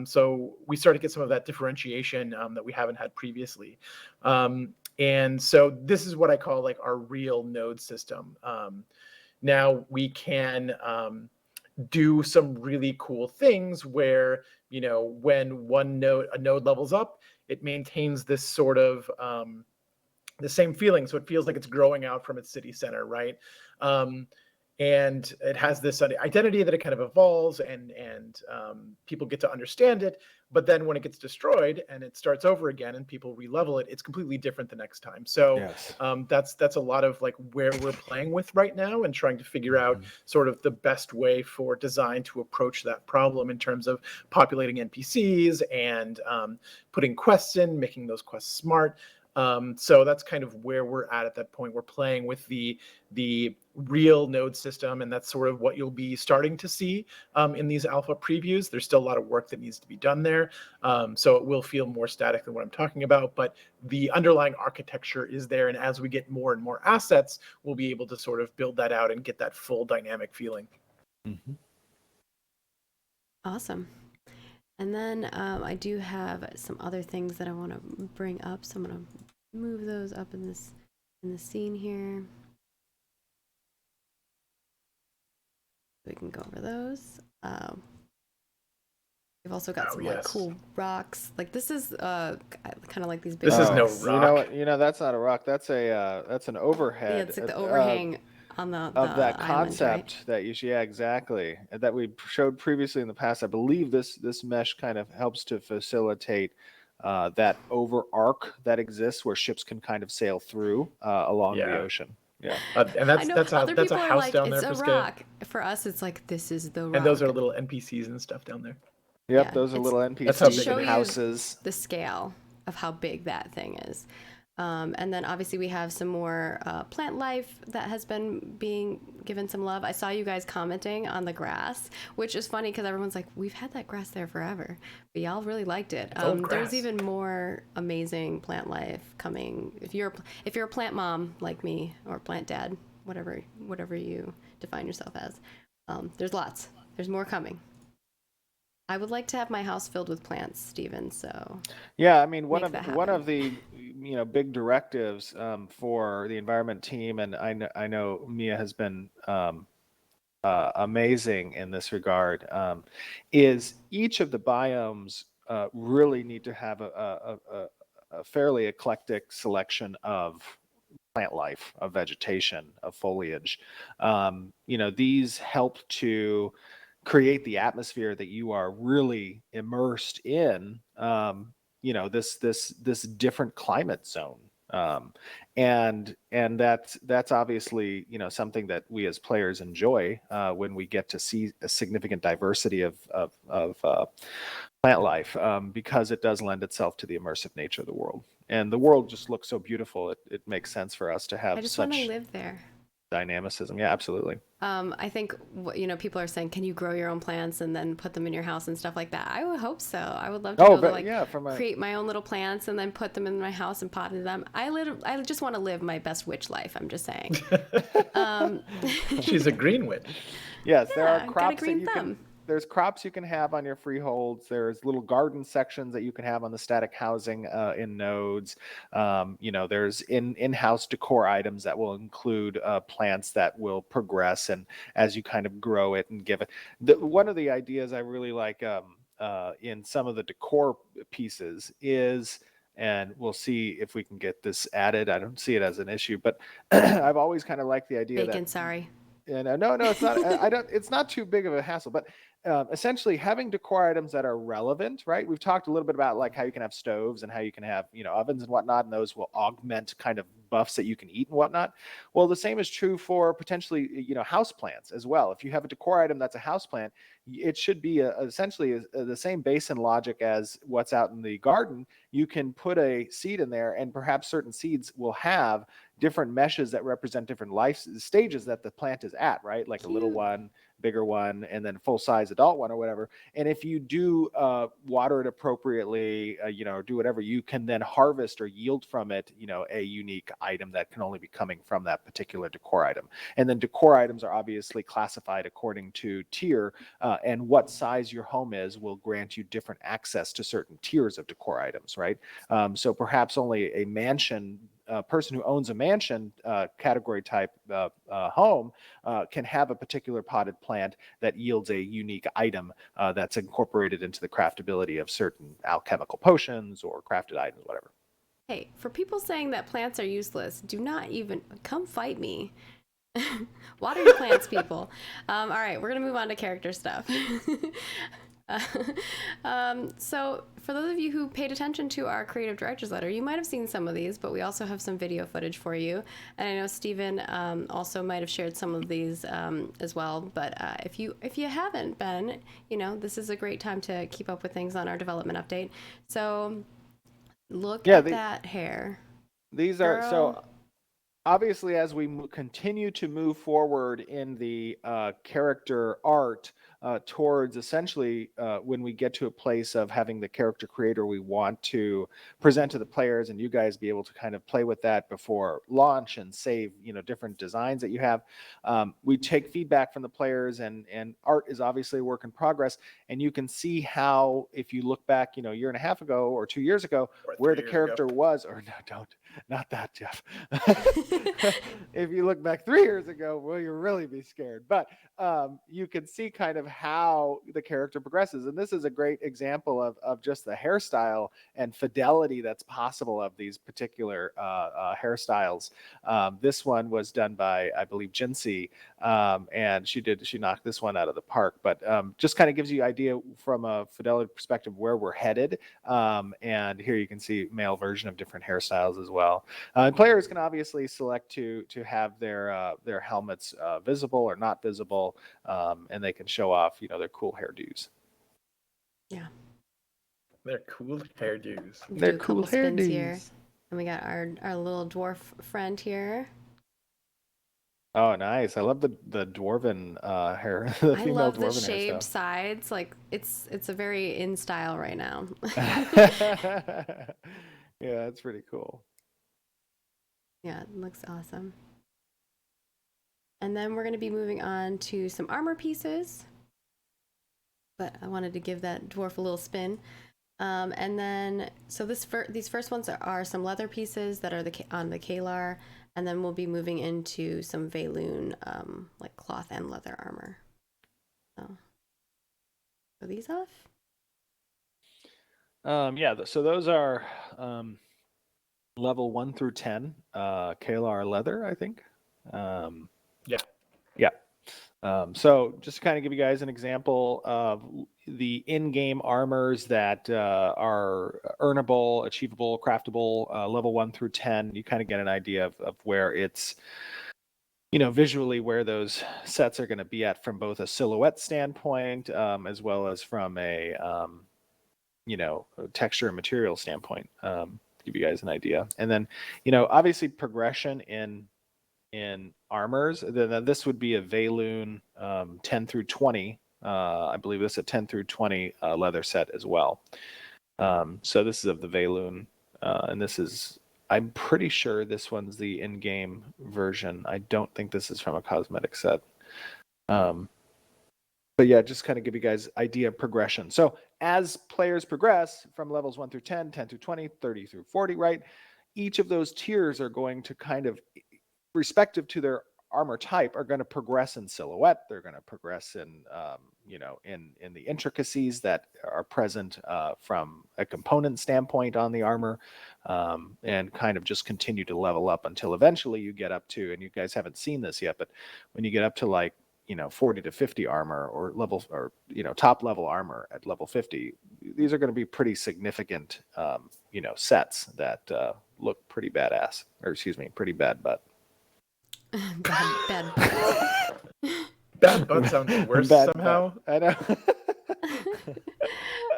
So we start to get some of that differentiation that we haven't had previously. And so this is what I call like our real node system. Now we can do some really cool things where, you know, when a node levels up, it maintains this sort of the same feeling. So it feels like it's growing out from its city center, right? And it has this identity that it kind of evolves, and people get to understand it. But then when it gets destroyed and it starts over again and people re-level it, it's completely different the next time. So Yes. That's a lot of like where we're playing with right now and trying to figure out sort of the best way for design to approach that problem in terms of populating NPCs and putting quests in, making those quests smart. So that's kind of where we're at that point. We're playing with the real node system, and that's sort of what you'll be starting to see in these alpha previews. There's still a lot of work that needs to be done there, so it will feel more static than what I'm talking about, but the underlying architecture is there, and as we get more and more assets, we'll be able to sort of build that out and get that full dynamic feeling. Mm-hmm. Awesome. And then I do have some other things that I want to bring up, so I'm going to move those up in the scene here. We can go over those. We've also got some like cool rocks. Like this is kind of like these big. This is no rocks. rock. You know that's not a rock. That's an overhead. Yeah, it's like the overhang on the of that island, concept right? that exactly, that we showed previously in the past. I believe this mesh kind of helps to facilitate that over arc that exists where ships can kind of sail through along the ocean. Yeah, and that's a house like, down there for rock. For us, it's like this is the rock. And those are little NPCs and stuff down there. Yep, those are little NPCs. That's how big show it houses. The scale of how big that thing is. And then obviously we have some more plant life that has been being given some love. I saw you guys commenting on the grass, which is funny because everyone's like, we've had that grass there forever, but y'all really liked it. There's even more amazing plant life coming. If you're a plant mom like me, or plant dad, whatever you define yourself as, there's lots. There's more coming. I would like to have my house filled with plants, Steven. So yeah, I mean one of the big directives for the environment team, and I know Mia has been amazing in this regard, is each of the biomes really need to have a fairly eclectic selection of plant life, of vegetation, of foliage. These help to create the atmosphere that you are really immersed in, this different climate zone. And that's obviously, something that we as players enjoy when we get to see a significant diversity of plant life, because it does lend itself to the immersive nature of the world. And the world just looks so beautiful. It makes sense for us to have I just such want to live there. Dynamicism. Yeah, absolutely. I think people are saying, can you grow your own plants and then put them in your house and stuff like that? I would hope so. I would love to be able to create my own little plants and then put them in my house and pot them. I just want to live my best witch life. I'm just saying. She's a green witch. Yes, there are crops that you can. there's crops you can have on your freeholds. There's little garden sections that you can have on the static housing in nodes. There's in-house decor items that will include plants that will progress and as you kind of grow it and give it. One of the ideas I really like in some of the decor pieces is, and we'll see if we can get this added. I don't see it as an issue, but I've always kind of liked the idea Bacon, that. sorry. And no, it's not. I don't. It's not too big of a hassle, but essentially having decor items that are relevant, right? We've talked a little bit about like how you can have stoves and how you can have ovens and whatnot, and those will augment kind of buffs that you can eat and whatnot. Well, the same is true for potentially house plants as well. If you have a decor item that's a house plant, it should be essentially the same basin logic as what's out in the garden. You can put a seed in there, and perhaps certain seeds will have different meshes that represent different life stages that the plant is at, right? Like a little one, bigger one, and then full size adult one or whatever. And if you do water it appropriately, or do whatever, you can then harvest or yield from it, a unique item that can only be coming from that particular decor item. And then decor items are obviously classified according to tier, and what size your home is will grant you different access to certain tiers of decor items, right? So perhaps only a mansion person who owns a mansion category type home can have a particular potted plant that yields a unique item that's incorporated into the craftability of certain alchemical potions or crafted items, whatever. Hey, for people saying that plants are useless, do not even come fight me. Water your plants, people. All right, we're gonna move on to character stuff. So for those of you who paid attention to our creative director's letter, you might have seen some of these, but we also have some video footage for you. And I know Stephen also might have shared some of these as well. But if you haven't been, this is a great time to keep up with things on our development update. So look at that hair. These are so. Obviously, as we continue to move forward in the character art towards essentially when we get to a place of having the character creator we want to present to the players and you guys be able to kind of play with that before launch and save, different designs that you have. We take feedback from the players and art is obviously a work in progress. And you can see how, if you look back, a year and a half ago or 2 years ago, where the character was, or no, not that, Jeff. If you look back 3 years ago, will you really be scared? But you can see kind of how the character progresses. And this is a great example of just the hairstyle and fidelity that's possible of these particular hairstyles. This one was done by, I believe, Jinsey, and she knocked this one out of the park. But just kind of gives you an idea from a fidelity perspective where we're headed. And here you can see male version of different hairstyles as well. And players can obviously select to have their helmets visible or not visible, and they can show off, their cool hairdos. Yeah, they're cool hairdos. They're cool hairdos here, and we got our little dwarf friend here. Oh, nice! I love the dwarven hair. The female I love the dwarven shaved hairstyle. sides. Like it's a very in style right now. Yeah, that's pretty cool. Yeah, it looks awesome. And then we're going to be moving on to some armor pieces. But I wanted to give that dwarf a little spin. And then, so these first ones are some leather pieces that are on the Kalar. And then we'll be moving into some Valoon, like cloth and leather armor. So, are these off? Yeah, so those are level 1 through 10 Kalar leather, I think. Yeah. So just to kind of give you guys an example of the in-game armors that are earnable, achievable, craftable, level 1 through 10, you kind of get an idea of where it's, visually where those sets are going to be at from both a silhouette standpoint, as well as from a, texture and material standpoint, give you guys an idea. And then, obviously progression in armors, then this would be a Valoon 10 through 20. I believe this is a 10 through 20 leather set as well. So this is of the Valoon, and this is, I'm pretty sure this one's the in-game version. I don't think this is from a cosmetic set. But yeah, just kind of give you guys idea of progression. So as players progress from levels 1 through 10, 10 through 20, 30 through 40, right? Each of those tiers are going to kind of, respective to their armor type, are going to progress in silhouette. They're going to progress in, in the intricacies that are present from a component standpoint on the armor, and kind of just continue to level up until eventually you get up to, and you guys haven't seen this yet, but when you get up to like 40 to 50 armor or level, or top level armor at level 50, these are going to be pretty significant sets that look pretty badass, or excuse me, pretty bad butt. Bad butt. Bad butt sounds worse Bad somehow. butt. I know.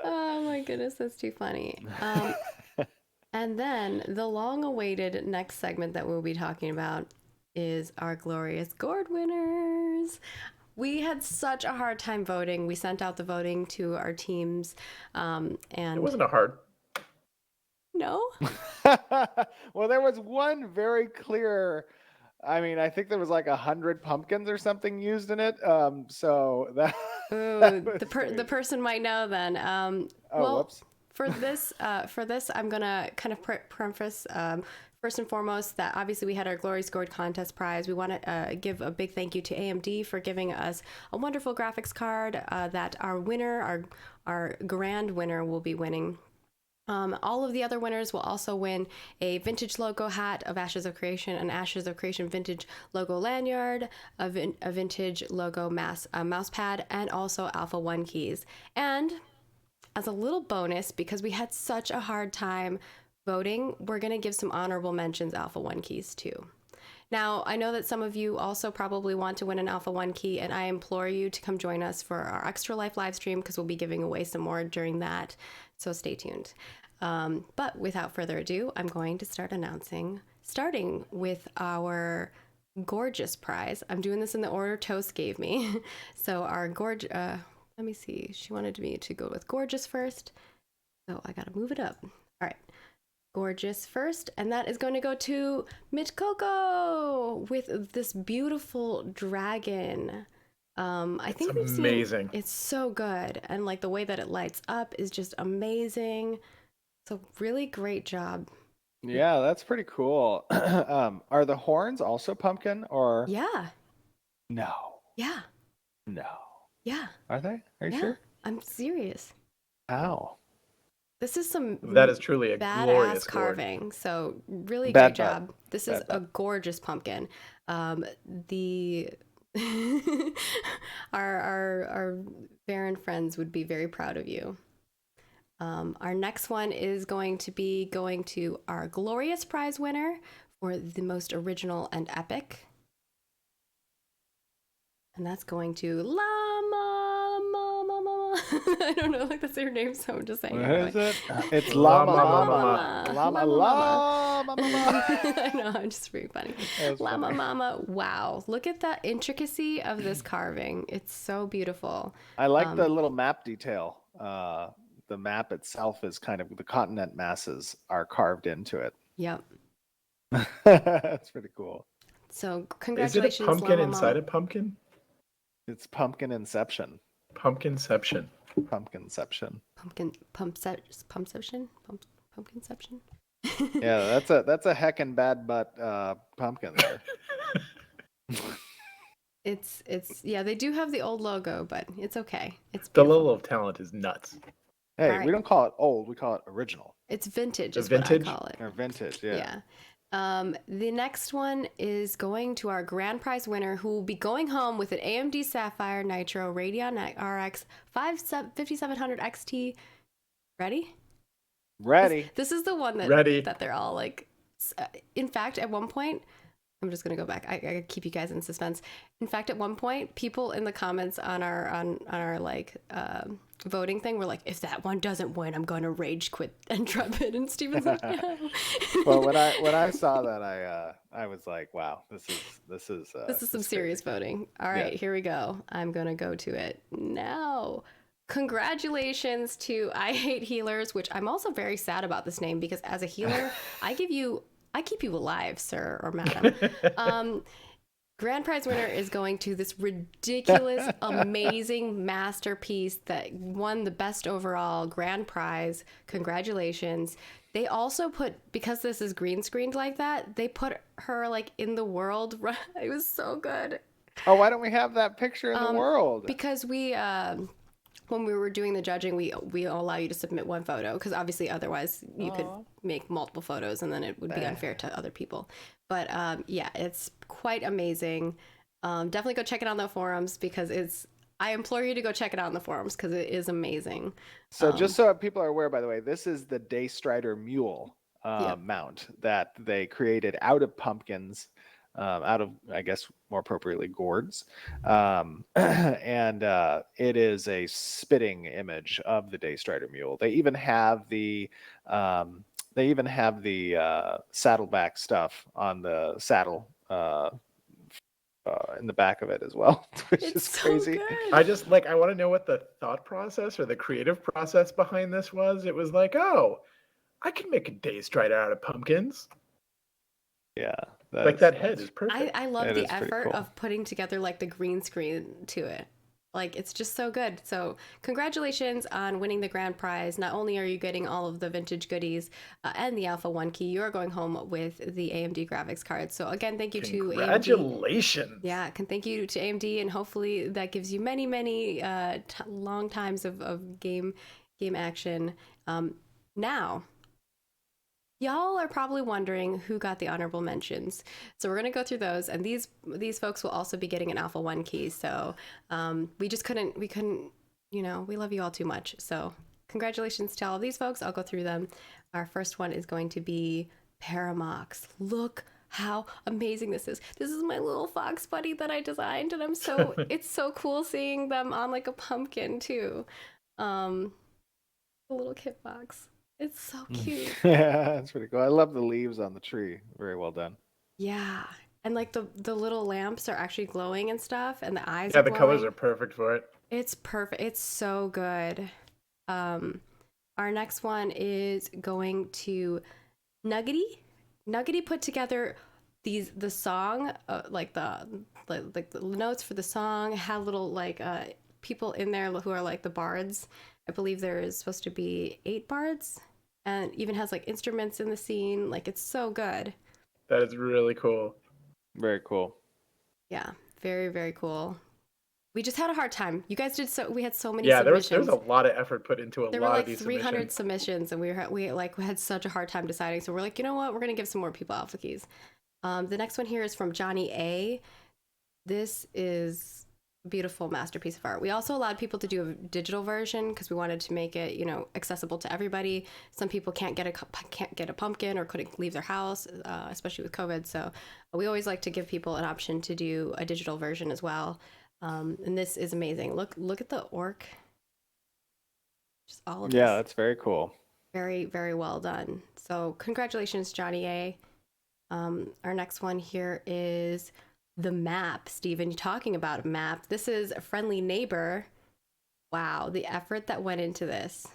Oh my goodness, that's too funny. And then the long-awaited next segment that we'll be talking about is our glorious gourd winners. We had such a hard time voting. We sent out the voting to our teams, and It wasn't a hard. no. Well, there was one very clear. I mean, I think there was like 100 pumpkins or something used in it. So that. Ooh, the person might know then. Whoops. For this, I'm gonna kind of preface. First and foremost, that obviously we had our Glorious Gourd contest prize. We want to give a big thank you to AMD for giving us a wonderful graphics card that our winner, our grand winner, will be winning. All of the other winners will also win a vintage logo hat of Ashes of Creation, an Ashes of Creation vintage logo lanyard, a vintage logo mouse pad, and also Alpha 1 keys. And as a little bonus, because we had such a hard time voting, we're going to give some honorable mentions Alpha 1 keys too. Now, I know that some of you also probably want to win an Alpha 1 key, and I implore you to come join us for our Extra Life live stream, because we'll be giving away some more during that, so stay tuned. But without further ado, I'm going to start announcing, starting with our gorgeous prize. I'm doing this in the order Toast gave me. So our let me see, she wanted me to go with gorgeous first, so I gotta move it up. All right. Gorgeous first, and that is going to go to Mitcoco with this beautiful dragon. I think we've amazing. It's so good, and like the way that it lights up is just amazing. So really great job. Yeah, that's pretty cool. Are the horns also pumpkin, or? Yeah. No. Yeah. No. Yeah. Are they? Are you Yeah. sure? I'm serious. How? This is some That is truly a glorious badass carving. gourd. So really Bad great butt. job. This Bad is a butt. gorgeous pumpkin. The our Baron friends would be very proud of you. Our next one is going to be going to our glorious prize winner for the most original and epic. And that's going to Llama Mama. I don't know, like that's her name, so I'm just saying What it. is it? It's Llama Llama Mama. Llama. I know, I'm just being funny. Llama Mama. Wow, look at the intricacy of this carving. It's so beautiful. I like the little map detail. The map itself is kind of, the continent masses are carved into it. Yep. That's pretty cool. So Is congratulations, it a pumpkin Llama inside Mama. a pumpkin? It's pumpkin inception. Pumpkinception. Pumpkinception. Pumpception? Pumpkinception? Yeah, that's a heckin' bad butt pumpkin there. It's yeah, they do have the old logo, but it's okay. It's The beautiful. level of talent is nuts. Hey, Right. we don't call it old, we call it original. It's vintage is Vintage? what I call it. Or vintage, yeah. Yeah. The next one is going to our grand prize winner, who will be going home with an AMD Sapphire Nitro Radeon RX 5700 XT. Ready? Ready. This is the one that Ready. that they're all like. In fact, at one point, I'm just gonna go back. I keep you guys in suspense. In fact, at one point, people in the comments on our like voting thing were like, "If that one doesn't win, I'm gonna rage quit Intrepid." And Steven's like, "No." Well, when I saw that, I was like, wow, this is some serious voting. All right, Yeah. here we go. I'm gonna go to it now. Congratulations to I Hate Healers, which I'm also very sad about this name, because as a healer, I keep you alive, sir or madam. Grand prize winner is going to this ridiculous, amazing masterpiece that won the best overall grand prize. Congratulations. They also put, because this is green screened like that, they put her like in the world. It was so good. Oh, why don't we have that picture in the world? Because we, when we were doing the judging, we allow you to submit one photo, because obviously otherwise you could make multiple photos and then it would be unfair to other people. But yeah, it's quite amazing. Definitely go check it out on the forums, because I implore you to go check it out on the forums because it is amazing. So just so people are aware, by the way, this is the Daystrider Mule Yep. mount that they created out of pumpkins, out of, I guess, more appropriately, gourds. And it is a spitting image of the Daystrider Mule. They even have the saddleback stuff on the saddle in the back of it as well, which It's is so crazy. good. I want to know what the thought process or the creative process behind this was. It was like, oh, I can make a Daystrider out of pumpkins. Yeah, Like that head is perfect. I love It the is pretty effort cool. of putting together like the green screen to it. Like, it's just so good. So congratulations on winning the grand prize. Not only are you getting all of the vintage goodies and the Alpha 1 key, you are going home with the AMD graphics card. So again, thank you to AMD. Congratulations. Yeah, thank you to AMD, and hopefully that gives you many, many long times of game action. Now, y'all are probably wondering who got the honorable mentions. So we're gonna go through those, and these folks will also be getting an Alpha 1 key. So we couldn't, you know, we love you all too much. So congratulations to all of these folks. I'll go through them. Our first one is going to be Paramox. Look how amazing this is. This is my little fox buddy that I designed, and it's so cool seeing them on like a pumpkin too. The little kit box. It's so cute. Yeah, that's pretty cool. I love the leaves on the tree. Very well done. Yeah. And like the little lamps are actually glowing and stuff, and the eyes Yeah, are the glowing. colors are perfect for it. It's perfect. It's so good. Our next one is going to Nuggety. Nuggety put together the song, like the notes for the song, had little like people in there who are like the bards. I believe there is supposed to be 8 bards, and even has like instruments in the scene. Like, it's so good. That is really cool. Very cool. Yeah, very, very cool. We just had a hard time. You guys did we had so many Yeah, there submissions. was a lot of effort put into There lot were of like these 300 submissions, and we had such a hard time deciding. So we're like, you know what? We're gonna give some more people Alpha keys. The next one here is from Johnny A. This is a beautiful masterpiece of art. We also allowed people to do a digital version because we wanted to make it, you know, accessible to everybody. Some people can't get a pumpkin or couldn't leave their house, especially with COVID. So we always like to give people an option to do a digital version as well. And this is amazing. Look at the orc. Just all of this. Yeah, that's very cool. Very, very well done. So congratulations, Johnny A. Our next one here is the map. Steven, you're talking about a map. This is a friendly neighbor. Wow, the effort that went into this.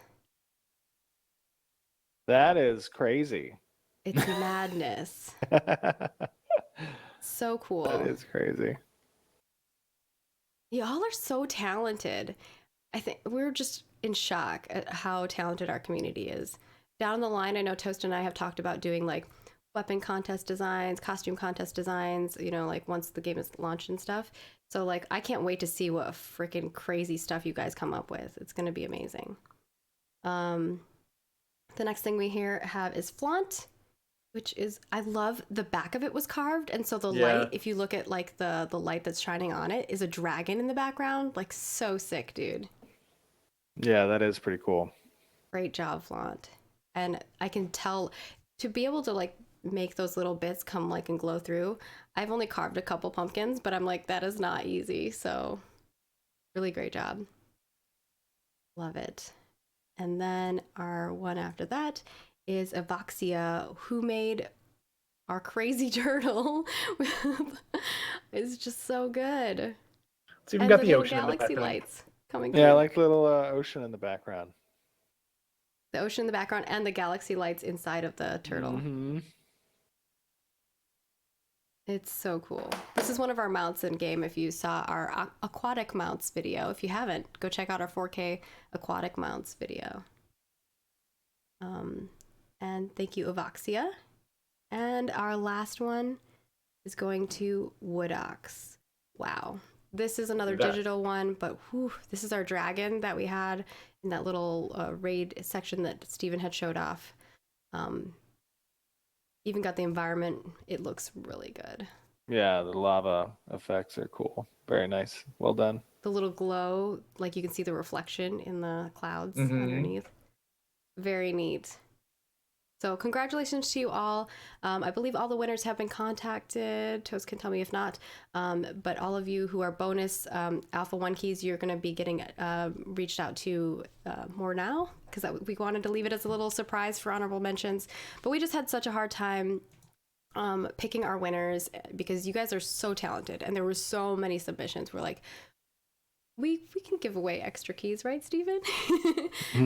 That is crazy. It's madness. So cool. That is crazy. Y'all are so talented. I think we're just in shock at how talented our community is. Down the line, I know Toast and I have talked about doing like weapon contest designs, costume contest designs, you know, like once the game is launched and stuff. So like, I can't wait to see what freaking crazy stuff you guys come up with. It's going to be amazing. The next thing we have is Flaunt, which is, I love the back of it was carved. And so the light, if you look at like the light that's shining on it, is a dragon in the background. Like, so sick, dude. Yeah, that is pretty cool. Great job, Flaunt. And I can tell, to be able to like make those little bits come like and glow through. I've only carved a couple pumpkins, but I'm like, that is not easy. So really great job. Love it. And then our one after that is Evoxia, who made our crazy turtle. It's just so good. It's even And got the the little ocean in the galaxy background. lights coming Yeah, I through. like the little ocean in the background. The ocean in the background and the galaxy lights inside of the turtle. Mm-hmm. It's so cool. This is one of our mounts in game. If you saw our aquatic mounts video, if you haven't, go check out our 4K aquatic mounts video. And thank you, Evoxia. And our last one is going to Woodox. Wow. This is another digital one, but whew, this is our dragon that we had in that little raid section that Steven had showed off. Even got the environment. It looks really good. Yeah, the lava effects are cool. Very nice. Well done. The little glow, like you can see the reflection in the clouds underneath. Very neat. So congratulations to you all. I believe all the winners have been contacted. Toast can tell me if not. But all of you who are bonus Alpha 1 keys, you're going to be getting reached out to more now, because we wanted to leave it as a little surprise for honorable mentions. But we just had such a hard time picking our winners because you guys are so talented and there were so many submissions. We're like, we can give away extra keys, right, Steven?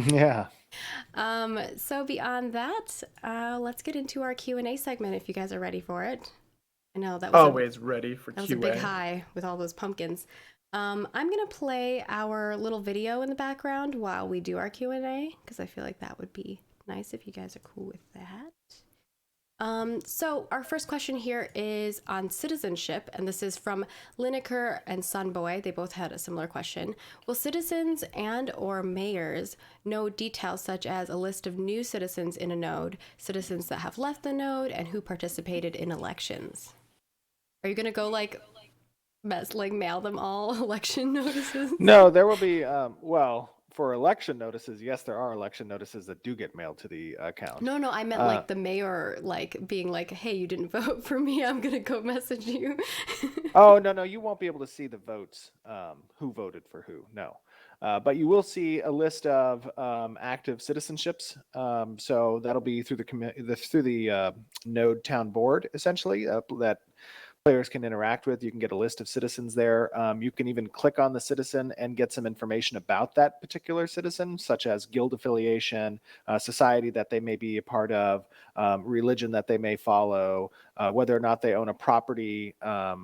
Yeah. So beyond that, let's get into our Q&A segment if you guys are ready for it. I know that was always ready for that Q&A. was a big high with all those pumpkins. I'm gonna play our little video in the background while we do our Q&A because I feel like that would be nice if you guys are cool with that. So our first question here is on citizenship, and this is from Lineker and Sunboy. They both had a similar question. Will citizens and or mayors know details such as a list of new citizens in a node, citizens that have left the node, and who participated in elections? Are you gonna go like mail them all election notices? No, there will be, well, for election notices, yes, there are election notices that do get mailed to the account. No, I meant like the mayor, like being like, hey, you didn't vote for me, I'm gonna go message you. Oh, no, you won't be able to see the votes, who voted for who, no. But you will see a list of active citizenships. So that'll be through the node town board, essentially, that players can interact with. You can get a list of citizens there. You can even click on the citizen and get some information about that particular citizen, such as guild affiliation, society that they may be a part of, religion that they may follow, whether or not they own a property what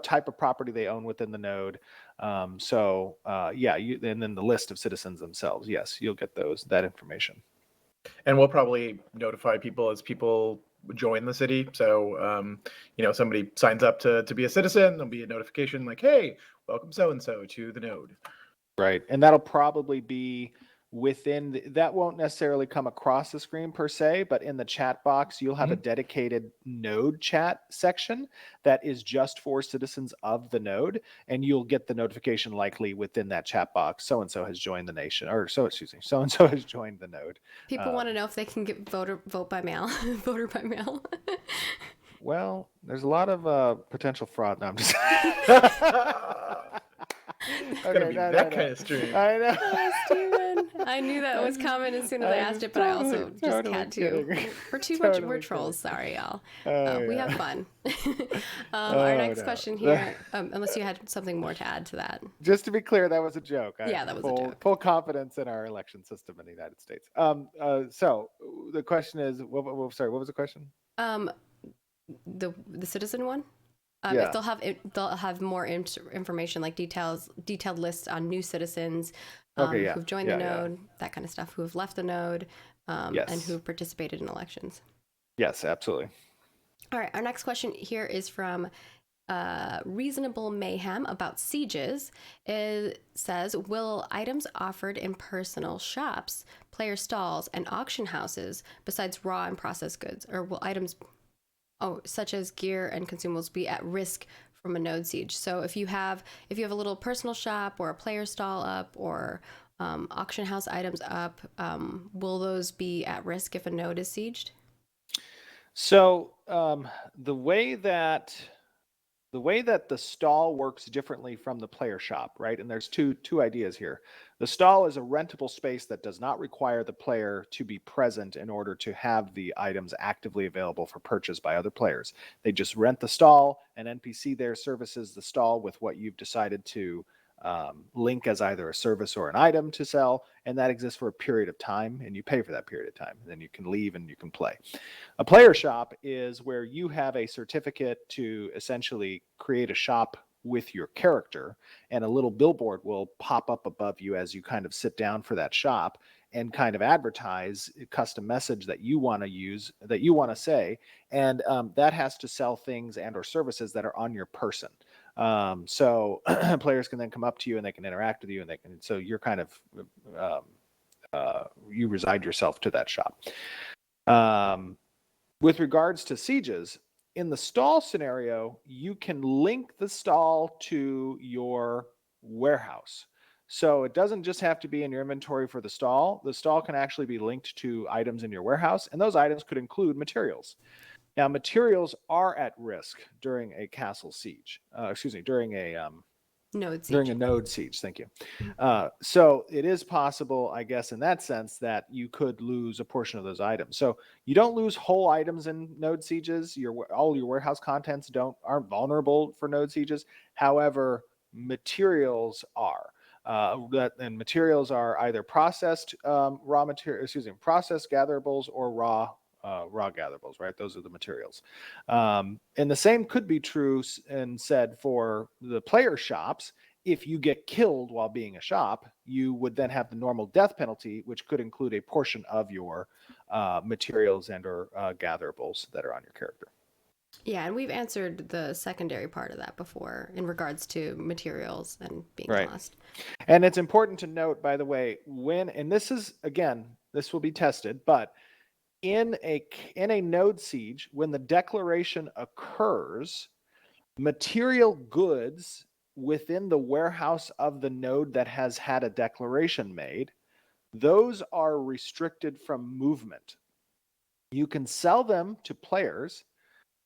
type of property they own within the node. And then the list of citizens themselves. Yes, you'll get that information. And we'll probably notify people as people join the city. So, somebody signs up to be a citizen, there'll be a notification like, hey, welcome so-and-so to the node. Right. And that'll probably be that won't necessarily come across the screen per se, but in the chat box, you'll have a dedicated node chat section that is just for citizens of the node. And you'll get the notification likely within that chat box. So-and-so has joined the nation, so-and-so has joined the node. People want to know if they can get vote by mail, voter by mail. Well, there's a lot of potential fraud. No, I'm just It's gonna be that kind of stream. I know. Oh, Steven. I knew that was coming as soon as I asked it, but I also just had to. We're too much. We're trolls. Sorry, y'all. We have fun. Our next question here, unless you had something more to add to that. Just to be clear, that was a joke. Yeah, that was a joke. Full confidence in our election system in the United States. So the question is, what was the question? The citizen one. Yeah. If they'll have more information, like detailed lists on new citizens who've joined the node, that kind of stuff, who have left the node, and who have participated in elections. Yes, absolutely. All right, our next question here is from Reasonable Mayhem about sieges. It says, will items offered in personal shops, player stalls, and auction houses, besides raw and processed goods, or will items such as gear and consumables, be at risk from a node siege? So if you have a little personal shop or a player stall up or auction house items up, will those be at risk if a node is sieged? So the way that the stall works differently from the player shop, right? And there's two ideas here. The stall is a rentable space that does not require the player to be present in order to have the items actively available for purchase by other players. They just rent the stall, and NPC there services the stall with what you've decided to link as either a service or an item to sell, and that exists for a period of time, and you pay for that period of time. And then you can leave and you can play. A player shop is where you have a certificate to essentially create a shop with your character, and a little billboard will pop up above you as you kind of sit down for that shop and kind of advertise a custom message that you want to use, that you want to say, and that has to sell things and or services that are on your person. So players can then come up to you and they can interact with you, and so you're kind of you reside yourself to that shop. With regards to sieges, in the stall scenario, you can link the stall to your warehouse. So it doesn't just have to be in your inventory for the stall. The stall can actually be linked to items in your warehouse, and those items could include materials. Now, materials are at risk during a castle siege. During a Node siege. during a node siege. Thank you. So it is possible, I guess, in that sense, that you could lose a portion of those items. So you don't lose whole items in node sieges. All your warehouse contents aren't vulnerable for node sieges. However, materials are. And materials are either processed processed gatherables or raw gatherables, right? Those are the materials. And the same could be true and said for the player shops. If you get killed while being a shop, you would then have the normal death penalty, which could include a portion of your materials and or gatherables that are on your character. Yeah, and we've answered the secondary part of that before in regards to materials and being Right. lost. And it's important to note, by the way, and this will be tested, but in a node siege, when the declaration occurs, material goods within the warehouse of the node that has had a declaration made, those are restricted from movement. You can sell them to players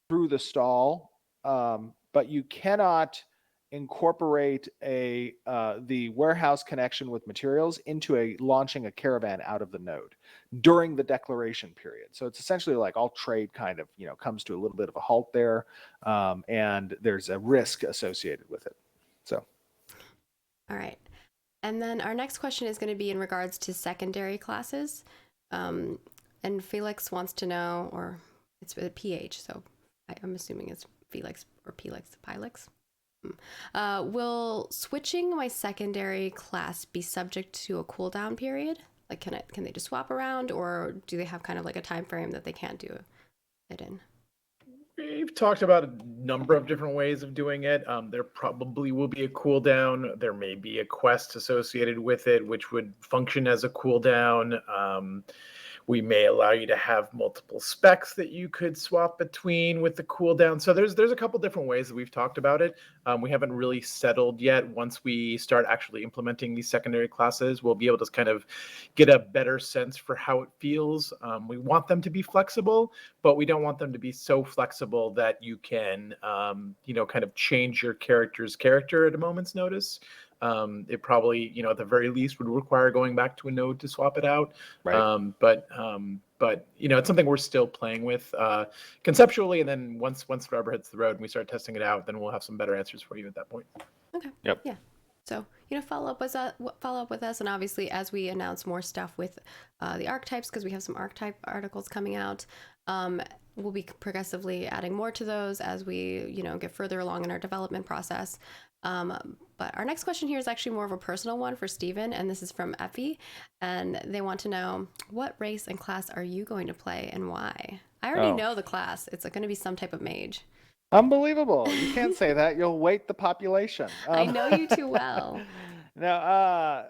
through the stall, but you cannot incorporate the warehouse connection with materials into launching a caravan out of the node during the declaration period. So it's essentially like all trade kind of comes to a little bit of a halt there, and there's a risk associated with it. So, all right, and then our next question is going to be in regards to secondary classes, and Felix wants to know, or it's a PH, so I'm assuming it's Felix or Pilix. Will switching my secondary class be subject to a cooldown period? Like, can they just swap around, or do they have kind of like a time frame that they can't do it in? We've talked about a number of different ways of doing it. There probably will be a cooldown. There may be a quest associated with it, which would function as a cooldown. We may allow you to have multiple specs that you could swap between with the cooldown. So there's a couple different ways that we've talked about it. We haven't really settled yet. Once we start actually implementing these secondary classes, we'll be able to kind of get a better sense for how it feels. We want them to be flexible, but we don't want them to be so flexible that you can, kind of change your character's character at a moment's notice. It probably, at the very least would require going back to a node to swap it out. right. But it's something we're still playing with conceptually. And then once the rubber hits the road and we start testing it out, then we'll have some better answers for you at that point. Okay. Yep. Yeah. So, follow up with us. And obviously, as we announce more stuff with the archetypes, because we have some archetype articles coming out, we'll be progressively adding more to those as we, get further along in our development process. But our next question here is actually more of a personal one for Steven, and this is from Effie, and they want to know, what race and class are you going to play and why? I already know the class. It's going to be some type of mage. Unbelievable. You can't say that. You'll weight the population. I know you too well. No,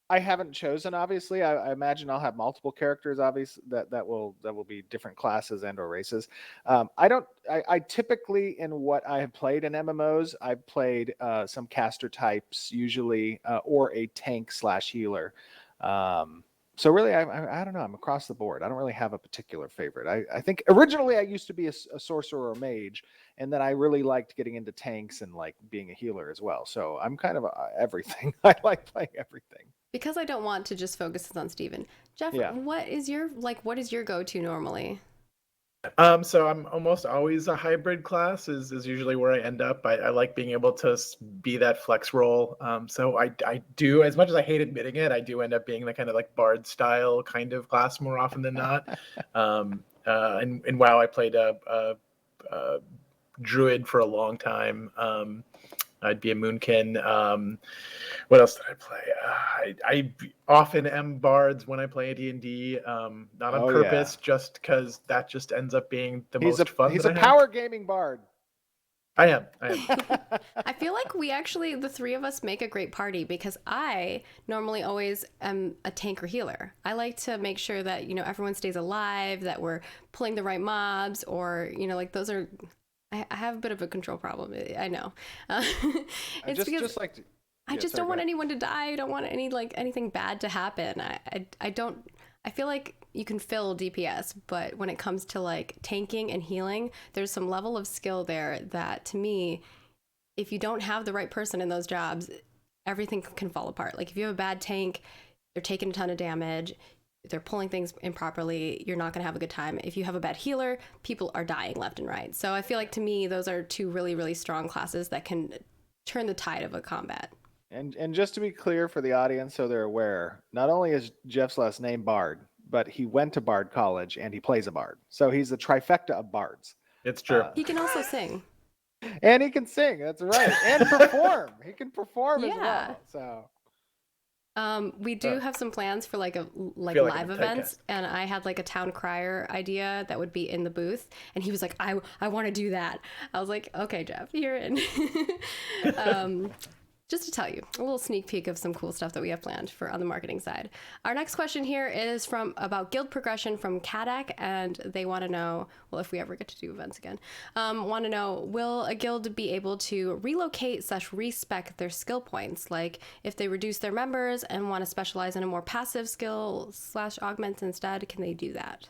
I haven't chosen, obviously. I imagine I'll have multiple characters, obviously, that will be different classes and or races. I typically, in what I have played in MMOs, I've played some caster types usually, or a tank / healer. So really, I don't know. I'm across the board. I don't really have a particular favorite. I think originally I used to be a sorcerer or a mage, and then I really liked getting into tanks and like being a healer as well. So I'm kind of everything. I like playing everything. Because I don't want to just focus on Steven. Jeff, Yeah. what is your go-to normally? So I'm almost always a hybrid class is usually where I end up. I like being able to be that flex role. So I do, as much as I hate admitting it, I do end up being the kind of like bard style kind of class more often than not. In WoW, I played a druid for a long time. I'd be a moonkin. What else did I play? I often am bards when I play a D&D, not on Oh, yeah. purpose, just because that just ends up being the most fun He's that a I have. power gaming bard. I am. I feel like we actually, the three of us, make a great party because I normally always am a tank or healer. I like to make sure that, everyone stays alive, that we're pulling the right mobs, or, like those are. I have a bit of a control problem. I know. It's because I just don't want anyone to die. I don't want anything bad to happen. I don't. I feel like you can fill DPS, but when it comes to like tanking and healing, there's some level of skill there that, to me, if you don't have the right person in those jobs, everything can fall apart. Like if you have a bad tank, they're taking a ton of damage, they're pulling things improperly, you're not going to have a good time. If you have a bad healer, people are dying left and right. So I feel like, to me, those are two really, really strong classes that can turn the tide of a combat. And just to be clear for the audience, so they're aware, not only is Jeff's last name Bard, but he went to Bard College and he plays a bard. So he's the trifecta of bards. It's true. He can also sing. And he can sing, that's right. And perform. He can perform as well. So we do have some plans for live events, and I had like a town crier idea that would be in the booth, and he was like, I want to do that. I was like, okay, Jeff, you're in. Just to tell you a little sneak peek of some cool stuff that we have planned for on the marketing side. Our next question here is about guild progression from Kadak, and they want to know, well, if we ever get to do events again, want to know, will a guild be able to relocate/respec their skill points? Like if they reduce their members and want to specialize in a more passive skill /augment instead, can they do that?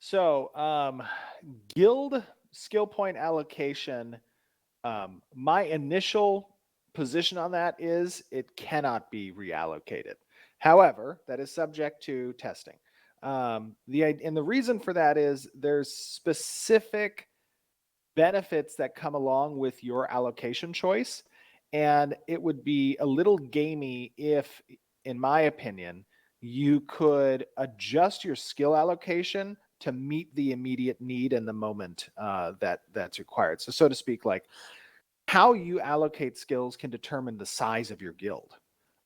So guild skill point allocation, my initial position on that is it cannot be reallocated. However, that is subject to testing. And the reason for that is there's specific benefits that come along with your allocation choice, and it would be a little gamey if, in my opinion, you could adjust your skill allocation to meet the immediate need in the moment that's required. So to speak, like, how you allocate skills can determine the size of your guild.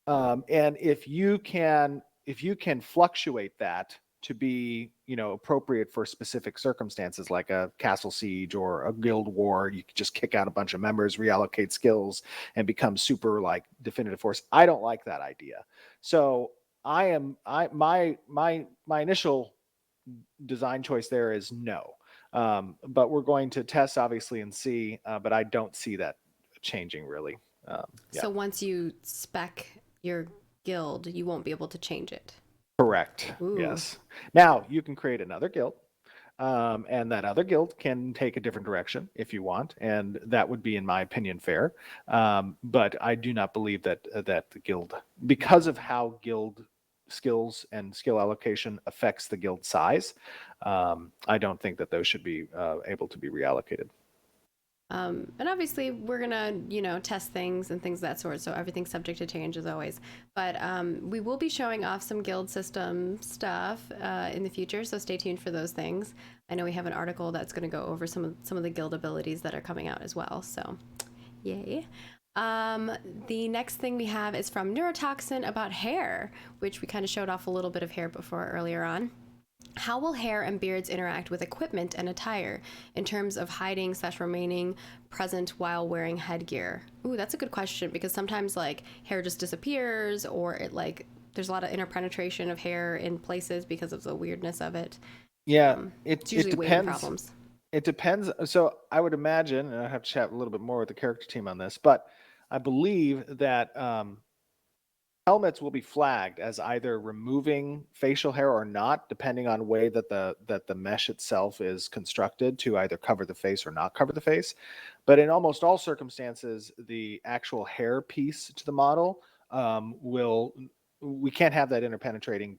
And if you can fluctuate that to be, appropriate for specific circumstances, like a castle siege or a guild war, you can just kick out a bunch of members, reallocate skills, and become super like definitive force. I don't like that idea. So my initial design choice there is no. But we're going to test obviously and see, but I don't see that changing really. So once you spec your guild, you won't be able to change it. Correct. Ooh. Yes. Now you can create another guild, and that other guild can take a different direction if you want, and that would be, in my opinion, fair. But I do not believe that the guild, because of how guild skills and skill allocation affects the guild size, I don't think that those should be able to be reallocated. And obviously we're gonna, test things and things of that sort, so everything's subject to change as always. But we will be showing off some guild system stuff in the future, so stay tuned for those things. I know we have an article that's going to go over some of the guild abilities that are coming out as well, so yay. The next thing we have is from Neurotoxin about hair, which we kind of showed off a little bit of hair before earlier on. How will hair and beards interact with equipment and attire in terms of hiding / remaining present while wearing headgear? Ooh, that's a good question, because sometimes like hair just disappears, or it like there's a lot of interpenetration of hair in places because of the weirdness of it. Yeah, it's usually weighting problems. It depends. So I would imagine, and I have to chat a little bit more with the character team on this, but I believe that helmets will be flagged as either removing facial hair or not, depending on way that the mesh itself is constructed to either cover the face or not cover the face. But in almost all circumstances, the actual hair piece to the model we can't have that interpenetrating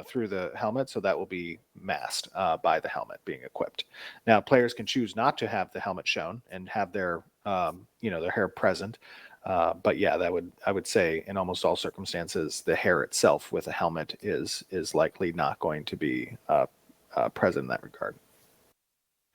through the helmet, so that will be masked by the helmet being equipped. Now, players can choose not to have the helmet shown and have their their hair present. But yeah, I would say in almost all circumstances, the hair itself with a helmet is likely not going to be present in that regard.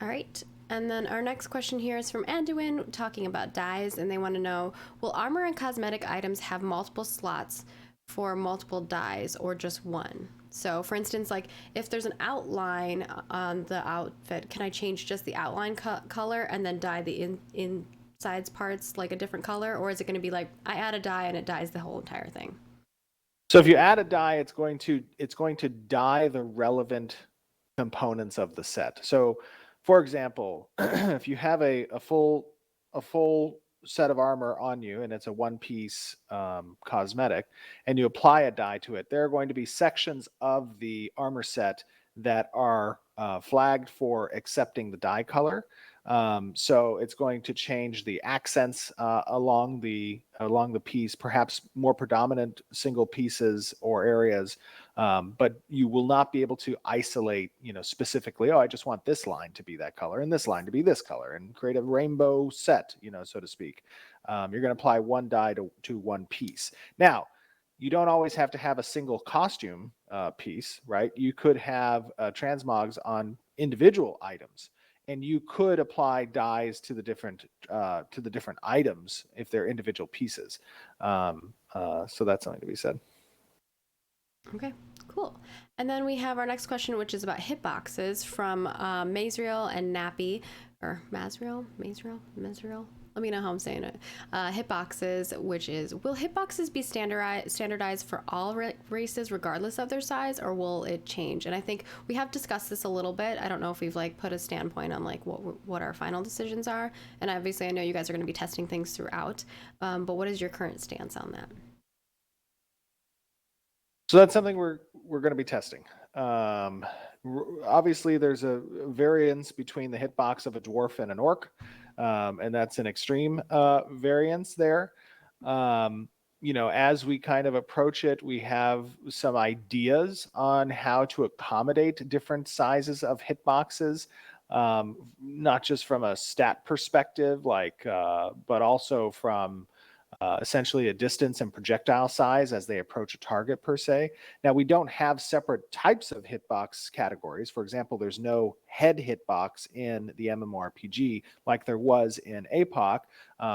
All right. And then our next question here is from Anduin, talking about dyes, and they want to know, will armor and cosmetic items have multiple slots for multiple dyes or just one? So for instance, like if there's an outline on the outfit, can I change just the outline color and then dye the insides parts like a different color? Or is it going to be like I add a dye and it dyes the whole entire thing? So if you add a dye, it's going to dye the relevant components of the set. So for example, if you have a full set of armor on you and it's a one-piece cosmetic and you apply a dye to it, there are going to be sections of the armor set that are flagged for accepting the dye color. So it's going to change the accents along the piece, perhaps more predominant single pieces or areas, but you will not be able to isolate, specifically, oh, I just want this line to be that color and this line to be this color and create a rainbow set, so to speak. You're going to apply one dye to one piece. Now, you don't always have to have a single costume piece, right? You could have transmogs on individual items. And you could apply dyes to the different items if they're individual pieces. So that's something to be said. Okay, cool. And then we have our next question, which is about hitboxes from Mazriel and Nappy, or Mazriel. Let me know how I'm saying it. Hitboxes, which is, will hitboxes be standardized for all races regardless of their size, or will it change? And I think we have discussed this a little bit. I don't know if we've put a standpoint on what our final decisions are. And obviously I know you guys are going to be testing things throughout, but what is your current stance on that? So that's something we're going to be testing. Obviously, there's a variance between the hitbox of a dwarf and an orc, and that's an extreme variance there. As we kind of approach it, we have some ideas on how to accommodate different sizes of hitboxes, not just from a stat perspective, but also from essentially a distance and projectile size as they approach a target per se. Now, we don't have separate types of hitbox categories. For example, there's no head hitbox in the MMORPG like there was in APOC.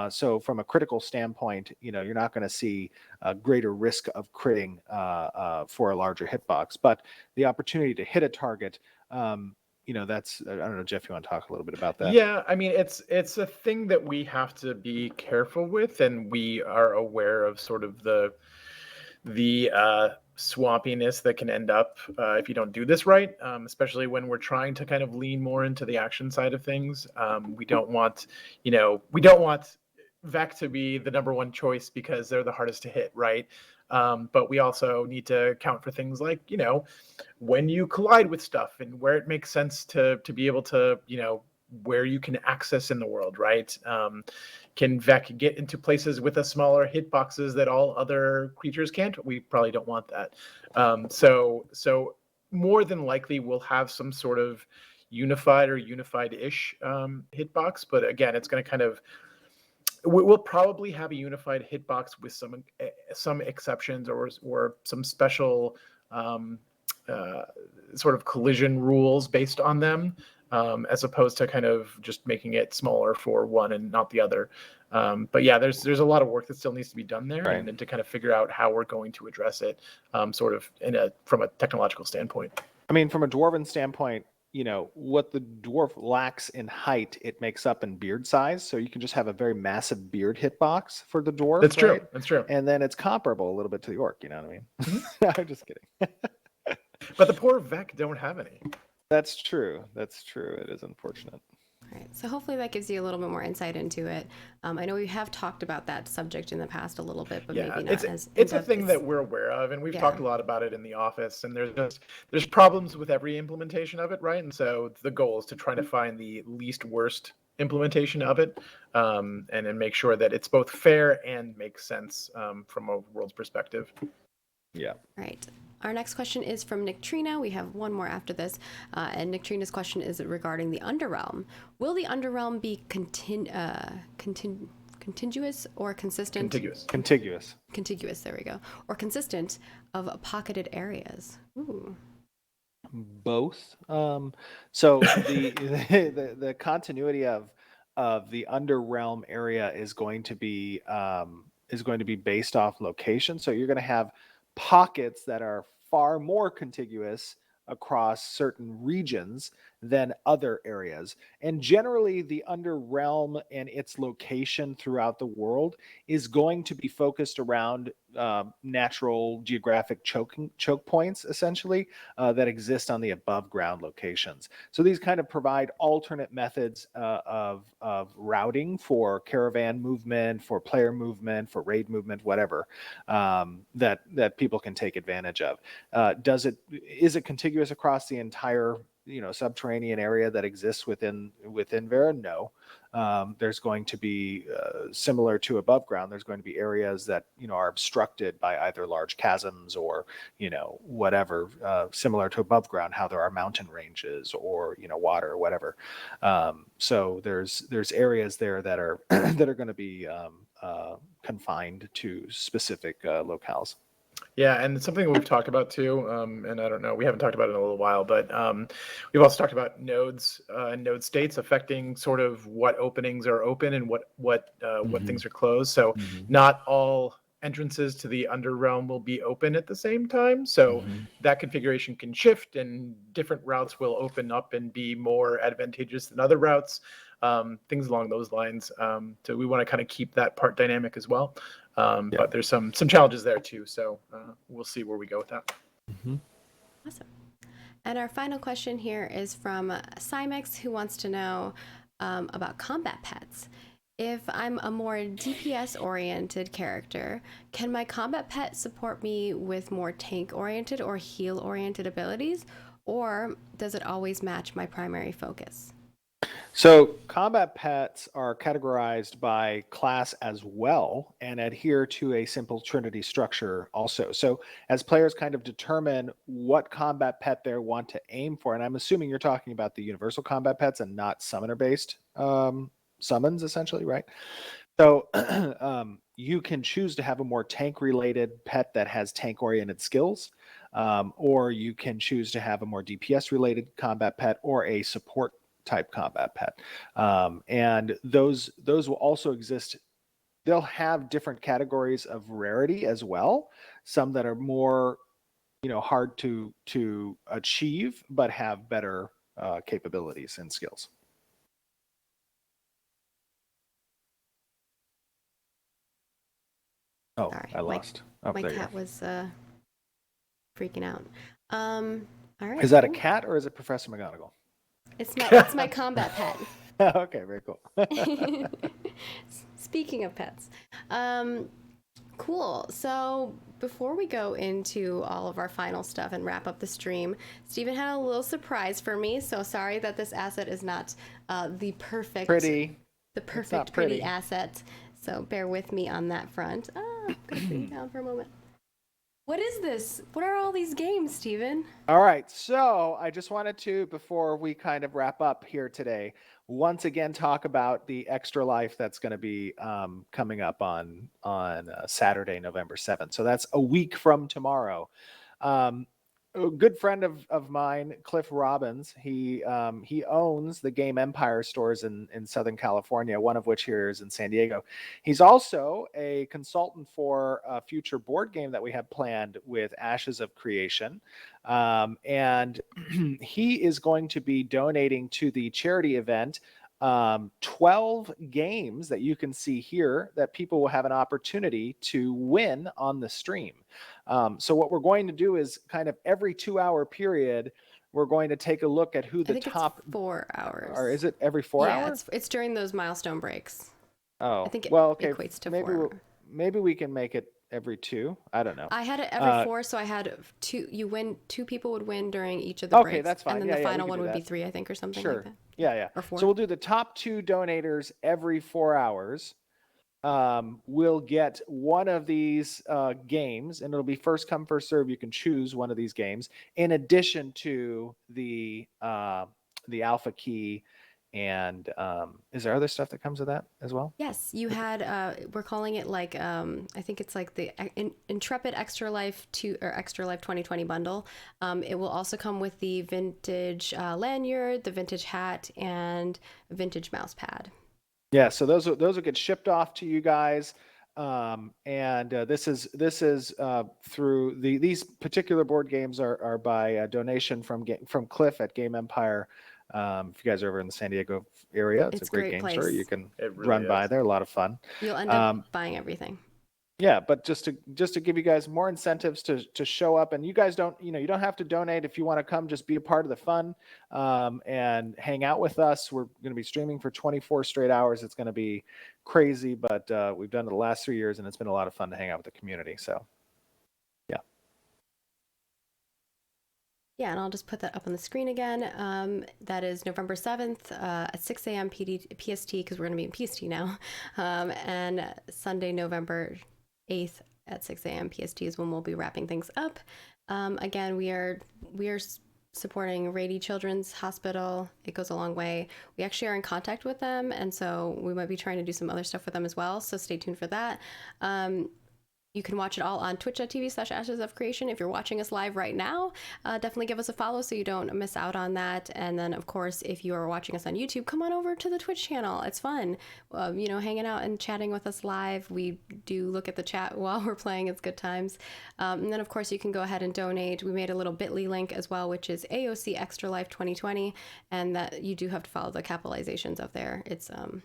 So from a critical standpoint, you're not going to see a greater risk of critting for a larger hitbox. But the opportunity to hit a target, that's, I don't know, Jeff, you want to talk a little bit about that? Yeah, I mean, it's a thing that we have to be careful with, and we are aware of sort of the swampiness that can end up if you don't do this right, especially when we're trying to kind of lean more into the action side of things. We don't want Vec to be the number one choice because they're the hardest to hit, right? But we also need to account for things like, when you collide with stuff and where it makes sense to be able to, where you can access in the world, right? Can Vec get into places with a smaller hitboxes that all other creatures can't? We probably don't want that. So more than likely we'll have some sort of unified-ish hitbox, but again, it's going to kind of, we'll probably have a unified hitbox with some exceptions or some special sort of collision rules based on them, as opposed to kind of just making it smaller for one and not the other. But yeah, there's a lot of work that still needs to be done there, right, and to kind of figure out how we're going to address it, sort of from a technological standpoint. I mean, from a dwarven standpoint, what the dwarf lacks in height, it makes up in beard size. So you can just have a very massive beard hitbox for the dwarf. That's true. Right? That's true. And then it's comparable a little bit to the orc. You know what I mean? Mm-hmm. I'm just kidding. But the poor Vec don't have any. That's true. It is unfortunate. All right, so hopefully that gives you a little bit more insight into it. I know we have talked about that subject in the past a little bit, but maybe not as it's a thing that we're aware of, and we've talked a lot about it in the office, and there's problems with every implementation of it, right? And so the goal is to try to find the least worst implementation of it, and then make sure that it's both fair and makes sense from a world's perspective. Yeah. Right. Our next question is from Nick Trina. We have one more after this. And Nick Trina's question is regarding the Underrealm. Will the Underrealm be contiguous or consistent? Contiguous, there we go. Or consistent of pocketed areas? Ooh. Both. So the continuity of the Underrealm area is going to be based off location. So you're going to have pockets that are far more contiguous across certain regions than other areas. And generally, the Underrealm and its location throughout the world is going to be focused around natural geographic choke points, essentially, that exist on the above ground locations. So these kind of provide alternate methods of routing for caravan movement, for player movement, for raid movement, whatever, that people can take advantage of. Is it contiguous across the entire subterranean area that exists within Vera? No. There's going to be similar to above ground. There's going to be areas that are obstructed by either large chasms or whatever, similar to above ground, how there are mountain ranges or water or whatever. So there's areas there that are that are going to be confined to specific locales. Yeah, and something we've talked about too, and I don't know, we haven't talked about it in a little while, but we've also talked about nodes and node states affecting sort of what openings are open and what things are closed. So not all entrances to the Underrealm will be open at the same time. So that configuration can shift, and different routes will open up and be more advantageous than other routes. Things along those lines. So we want to kind of keep that part dynamic as well. But there's some challenges there too. So we'll see where we go with that. Awesome. And our final question here is from Cymex, who wants to know about combat pets. If I'm a more DPS-oriented character, can my combat pet support me with more tank-oriented or heal-oriented abilities, or does it always match my primary focus? So combat pets are categorized by class as well and adhere to a simple trinity structure also. So as players kind of determine what combat pet they want to aim for, and I'm assuming you're talking about the universal combat pets and not summoner-based summons, essentially, right? So you can choose to have a more tank-related pet that has tank-oriented skills, or you can choose to have a more DPS-related combat pet or a support type combat pet, and those will also exist. They'll have different categories of rarity as well. Some that are more, hard to achieve, but have better capabilities and skills. Oh, sorry, I lost. My cat was freaking out. All right. Is that a cat or is it Professor McGonagall? It's my combat pet. Okay, very cool. Speaking of pets, cool. So before we go into all of our final stuff and wrap up the stream, Steven had a little surprise for me. So sorry that this asset is not the perfect pretty asset. So bear with me on that front. I'm gonna put you down for a moment. What is this? What are all these games, Steven? All right, so I just wanted to, before we kind of wrap up here today, once again talk about the Extra Life that's going to be coming up on Saturday, November 7th. So that's a week from tomorrow. A good friend of mine, Cliff Robbins, he owns the Game Empire stores in Southern California, one of which here is in San Diego. He's also a consultant for a future board game that we have planned with Ashes of Creation. And he is going to be donating to the charity event 12 games that you can see here that people will have an opportunity to win on the stream. So what we're going to do is kind of every 2-hour period, we're going to take a look at who the top... It's 4 hours. Or is it every 4 hours? Yeah, it's during those milestone breaks. Oh, I think it equates to maybe 4. Maybe we can make it every 2. I don't know. I had it every 4, so I had 2. You win. 2 people would win during each of the breaks. Okay, that's fine. And then the final one would be 3, I think, or something like that. Yeah. Or 4. So we'll do the top 2 donators every 4 hours. will get one of these games, and it'll be first come, first serve. You can choose one of these games in addition to the alpha key. And is there other stuff that comes with that as well? Yes, you had, we're calling it like, I think it's like the Intrepid Extra Life 2 or Extra Life 2020 bundle. It will also come with the vintage lanyard, the vintage hat, and vintage mouse pad. Yeah, so those will get shipped off to you guys. And this is through these particular board games are by a donation from Cliff at Game Empire. If you guys are ever in the San Diego area, it's a great game store. You can run by there. A lot of fun. You'll end up buying everything. Yeah, but just to give you guys more incentives to show up, and you guys don't you don't have to donate if you want to come. Just be a part of the fun and hang out with us. We're going to be streaming for 24 straight hours. It's going to be crazy, but we've done it the last 3 years, and it's been a lot of fun to hang out with the community. So, yeah. Yeah, and I'll just put that up on the screen again. That is November 7th at 6 a.m. PST, because we're going to be in PST now, and Sunday, November 8th at 6 a.m. PST is when we'll be wrapping things up. Again, we are supporting Rady Children's Hospital. It goes a long way. We actually are in contact with them, and so we might be trying to do some other stuff with them as well, so stay tuned for that. You can watch it all on twitch.tv/Ashes of Creation. If you're watching us live right now, definitely give us a follow so you don't miss out on that. And then, of course, if you are watching us on YouTube, come on over to the Twitch channel. It's fun, hanging out and chatting with us live. We do look at the chat while we're playing. It's good times. And then, of course, you can go ahead and donate. We made a little bit.ly link as well, which is AOC Extra Life 2020. And that you do have to follow the capitalizations up there. It's, the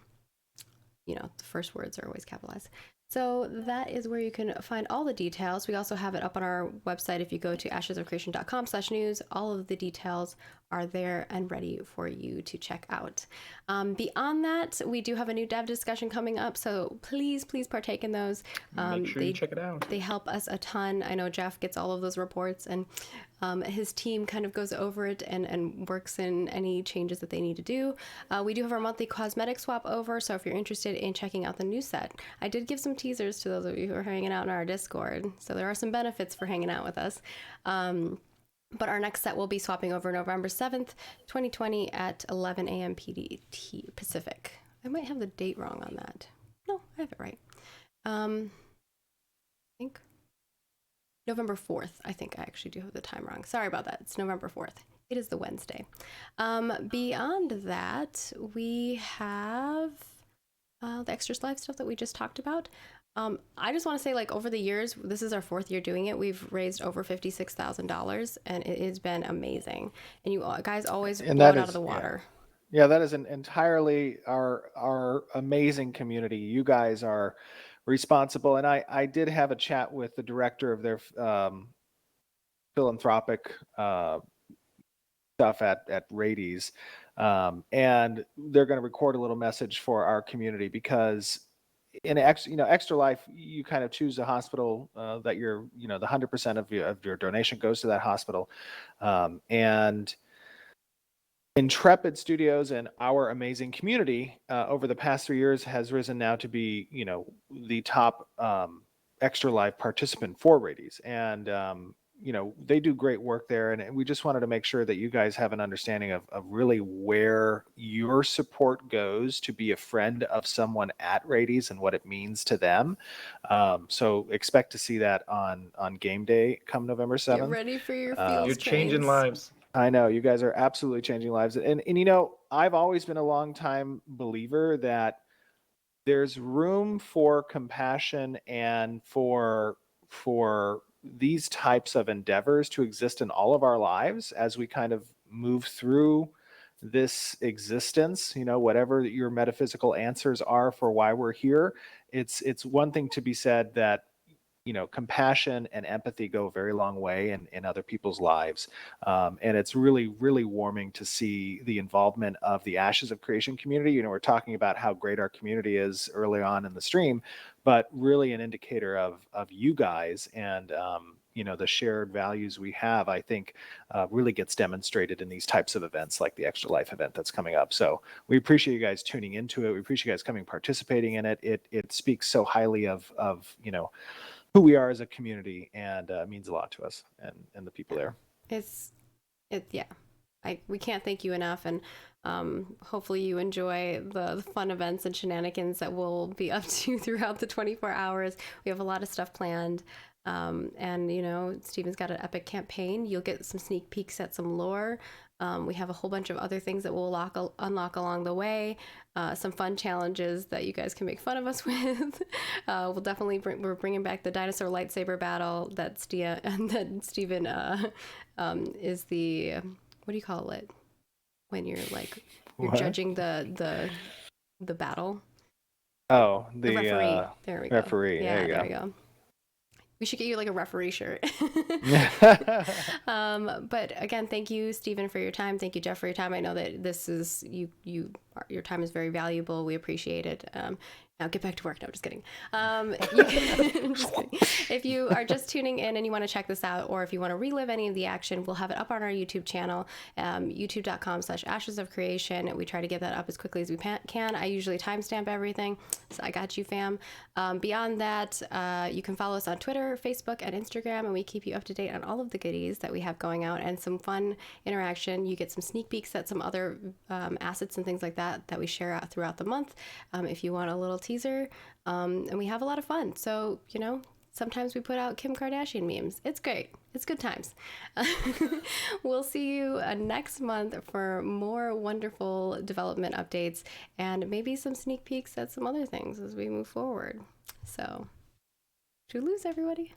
first words are always capitalized. So that is where you can find all the details. We also have it up on our website. If you go to ashesofcreation.com/news, all of the details are there and ready for you to check out. Beyond that, we do have a new dev discussion coming up, so please partake in those. Make sure you check it out. They help us a ton. I know Jeff gets all of those reports, and his team kind of goes over it and works in any changes that they need to do. We do have our monthly cosmetic swap over, so if you're interested in checking out the new set, I did give some teasers to those of you who are hanging out in our Discord, so there are some benefits for hanging out with us. But our next set will be swapping over November 7th, 2020 at 11 a.m. PDT Pacific. I might have the date wrong on that. No, I have it right. I think November 4th. I think I actually do have the time wrong. Sorry about that. It's November 4th. It is the Wednesday. Beyond that, we have the extra live stuff that we just talked about. I just want to say, over the years, this is our 4th year doing it. We've raised over $56,000, and it has been amazing. And you guys always blow it out of the water. Yeah, that is entirely our amazing community. You guys are responsible. And I did have a chat with the director of their philanthropic stuff at Rady's. And they're going to record a little message for our community, because in Extra Life, you kind of choose a hospital that you're, the 100% of your donation goes to that hospital. And Intrepid Studios and our amazing community over the past 3 years has risen now to be, the top Extra Life participant for Rady's. And, they do great work there. And we just wanted to make sure that you guys have an understanding of really where your support goes to be a friend of someone at Rady's and what it means to them. So expect to see that on game day come November 7th. Get ready for your field You're changing lives. I know you guys are absolutely changing lives. And I've always been a long time believer that there's room for compassion and for these types of endeavors to exist in all of our lives as we kind of move through this existence, whatever your metaphysical answers are for why we're here. It's one thing to be said that, compassion and empathy go a very long way in other people's lives. And it's really, really warming to see the involvement of the Ashes of Creation community. We're talking about how great our community is early on in the stream, but really an indicator of you guys and, the shared values we have, I think, really gets demonstrated in these types of events like the Extra Life event that's coming up. So we appreciate you guys tuning into it. We appreciate you guys coming, participating in it. It speaks so highly of who we are as a community, and means a lot to us and the people there. We can't thank you enough, and hopefully you enjoy the fun events and shenanigans that we'll be up to throughout the 24 hours. We have a lot of stuff planned, and Steven's got an epic campaign. You'll get some sneak peeks at some lore. We have a whole bunch of other things that we'll unlock along the way. Some fun challenges that you guys can make fun of us with. We'll definitely we're bringing back the dinosaur lightsaber battle that Steven is the, what do you call it when you're judging the battle? Oh, the referee. There we go. Referee. Yeah, there you go. We should get you a referee shirt. But again, thank you, Stephen, for your time. Thank you, Jeff, for your time. I know that this is your time is very valuable. We appreciate it. Now get back to work. No, just kidding. Just kidding. If you are just tuning in and you want to check this out, or if you want to relive any of the action, we'll have it up on our YouTube channel, youtube.com/Ashes of Creation. We try to get that up as quickly as we can. I usually timestamp everything, so I got you, fam. Beyond that, you can follow us on Twitter, Facebook, and Instagram, and we keep you up to date on all of the goodies that we have going out and some fun interaction. You get some sneak peeks at some other assets and things like that we share out throughout the month. If you want a little teaser, and we have a lot of fun. So, sometimes we put out Kim Kardashian memes. It's great. It's good times. We'll see you next month for more wonderful development updates and maybe some sneak peeks at some other things as we move forward. So, toodaloos, everybody.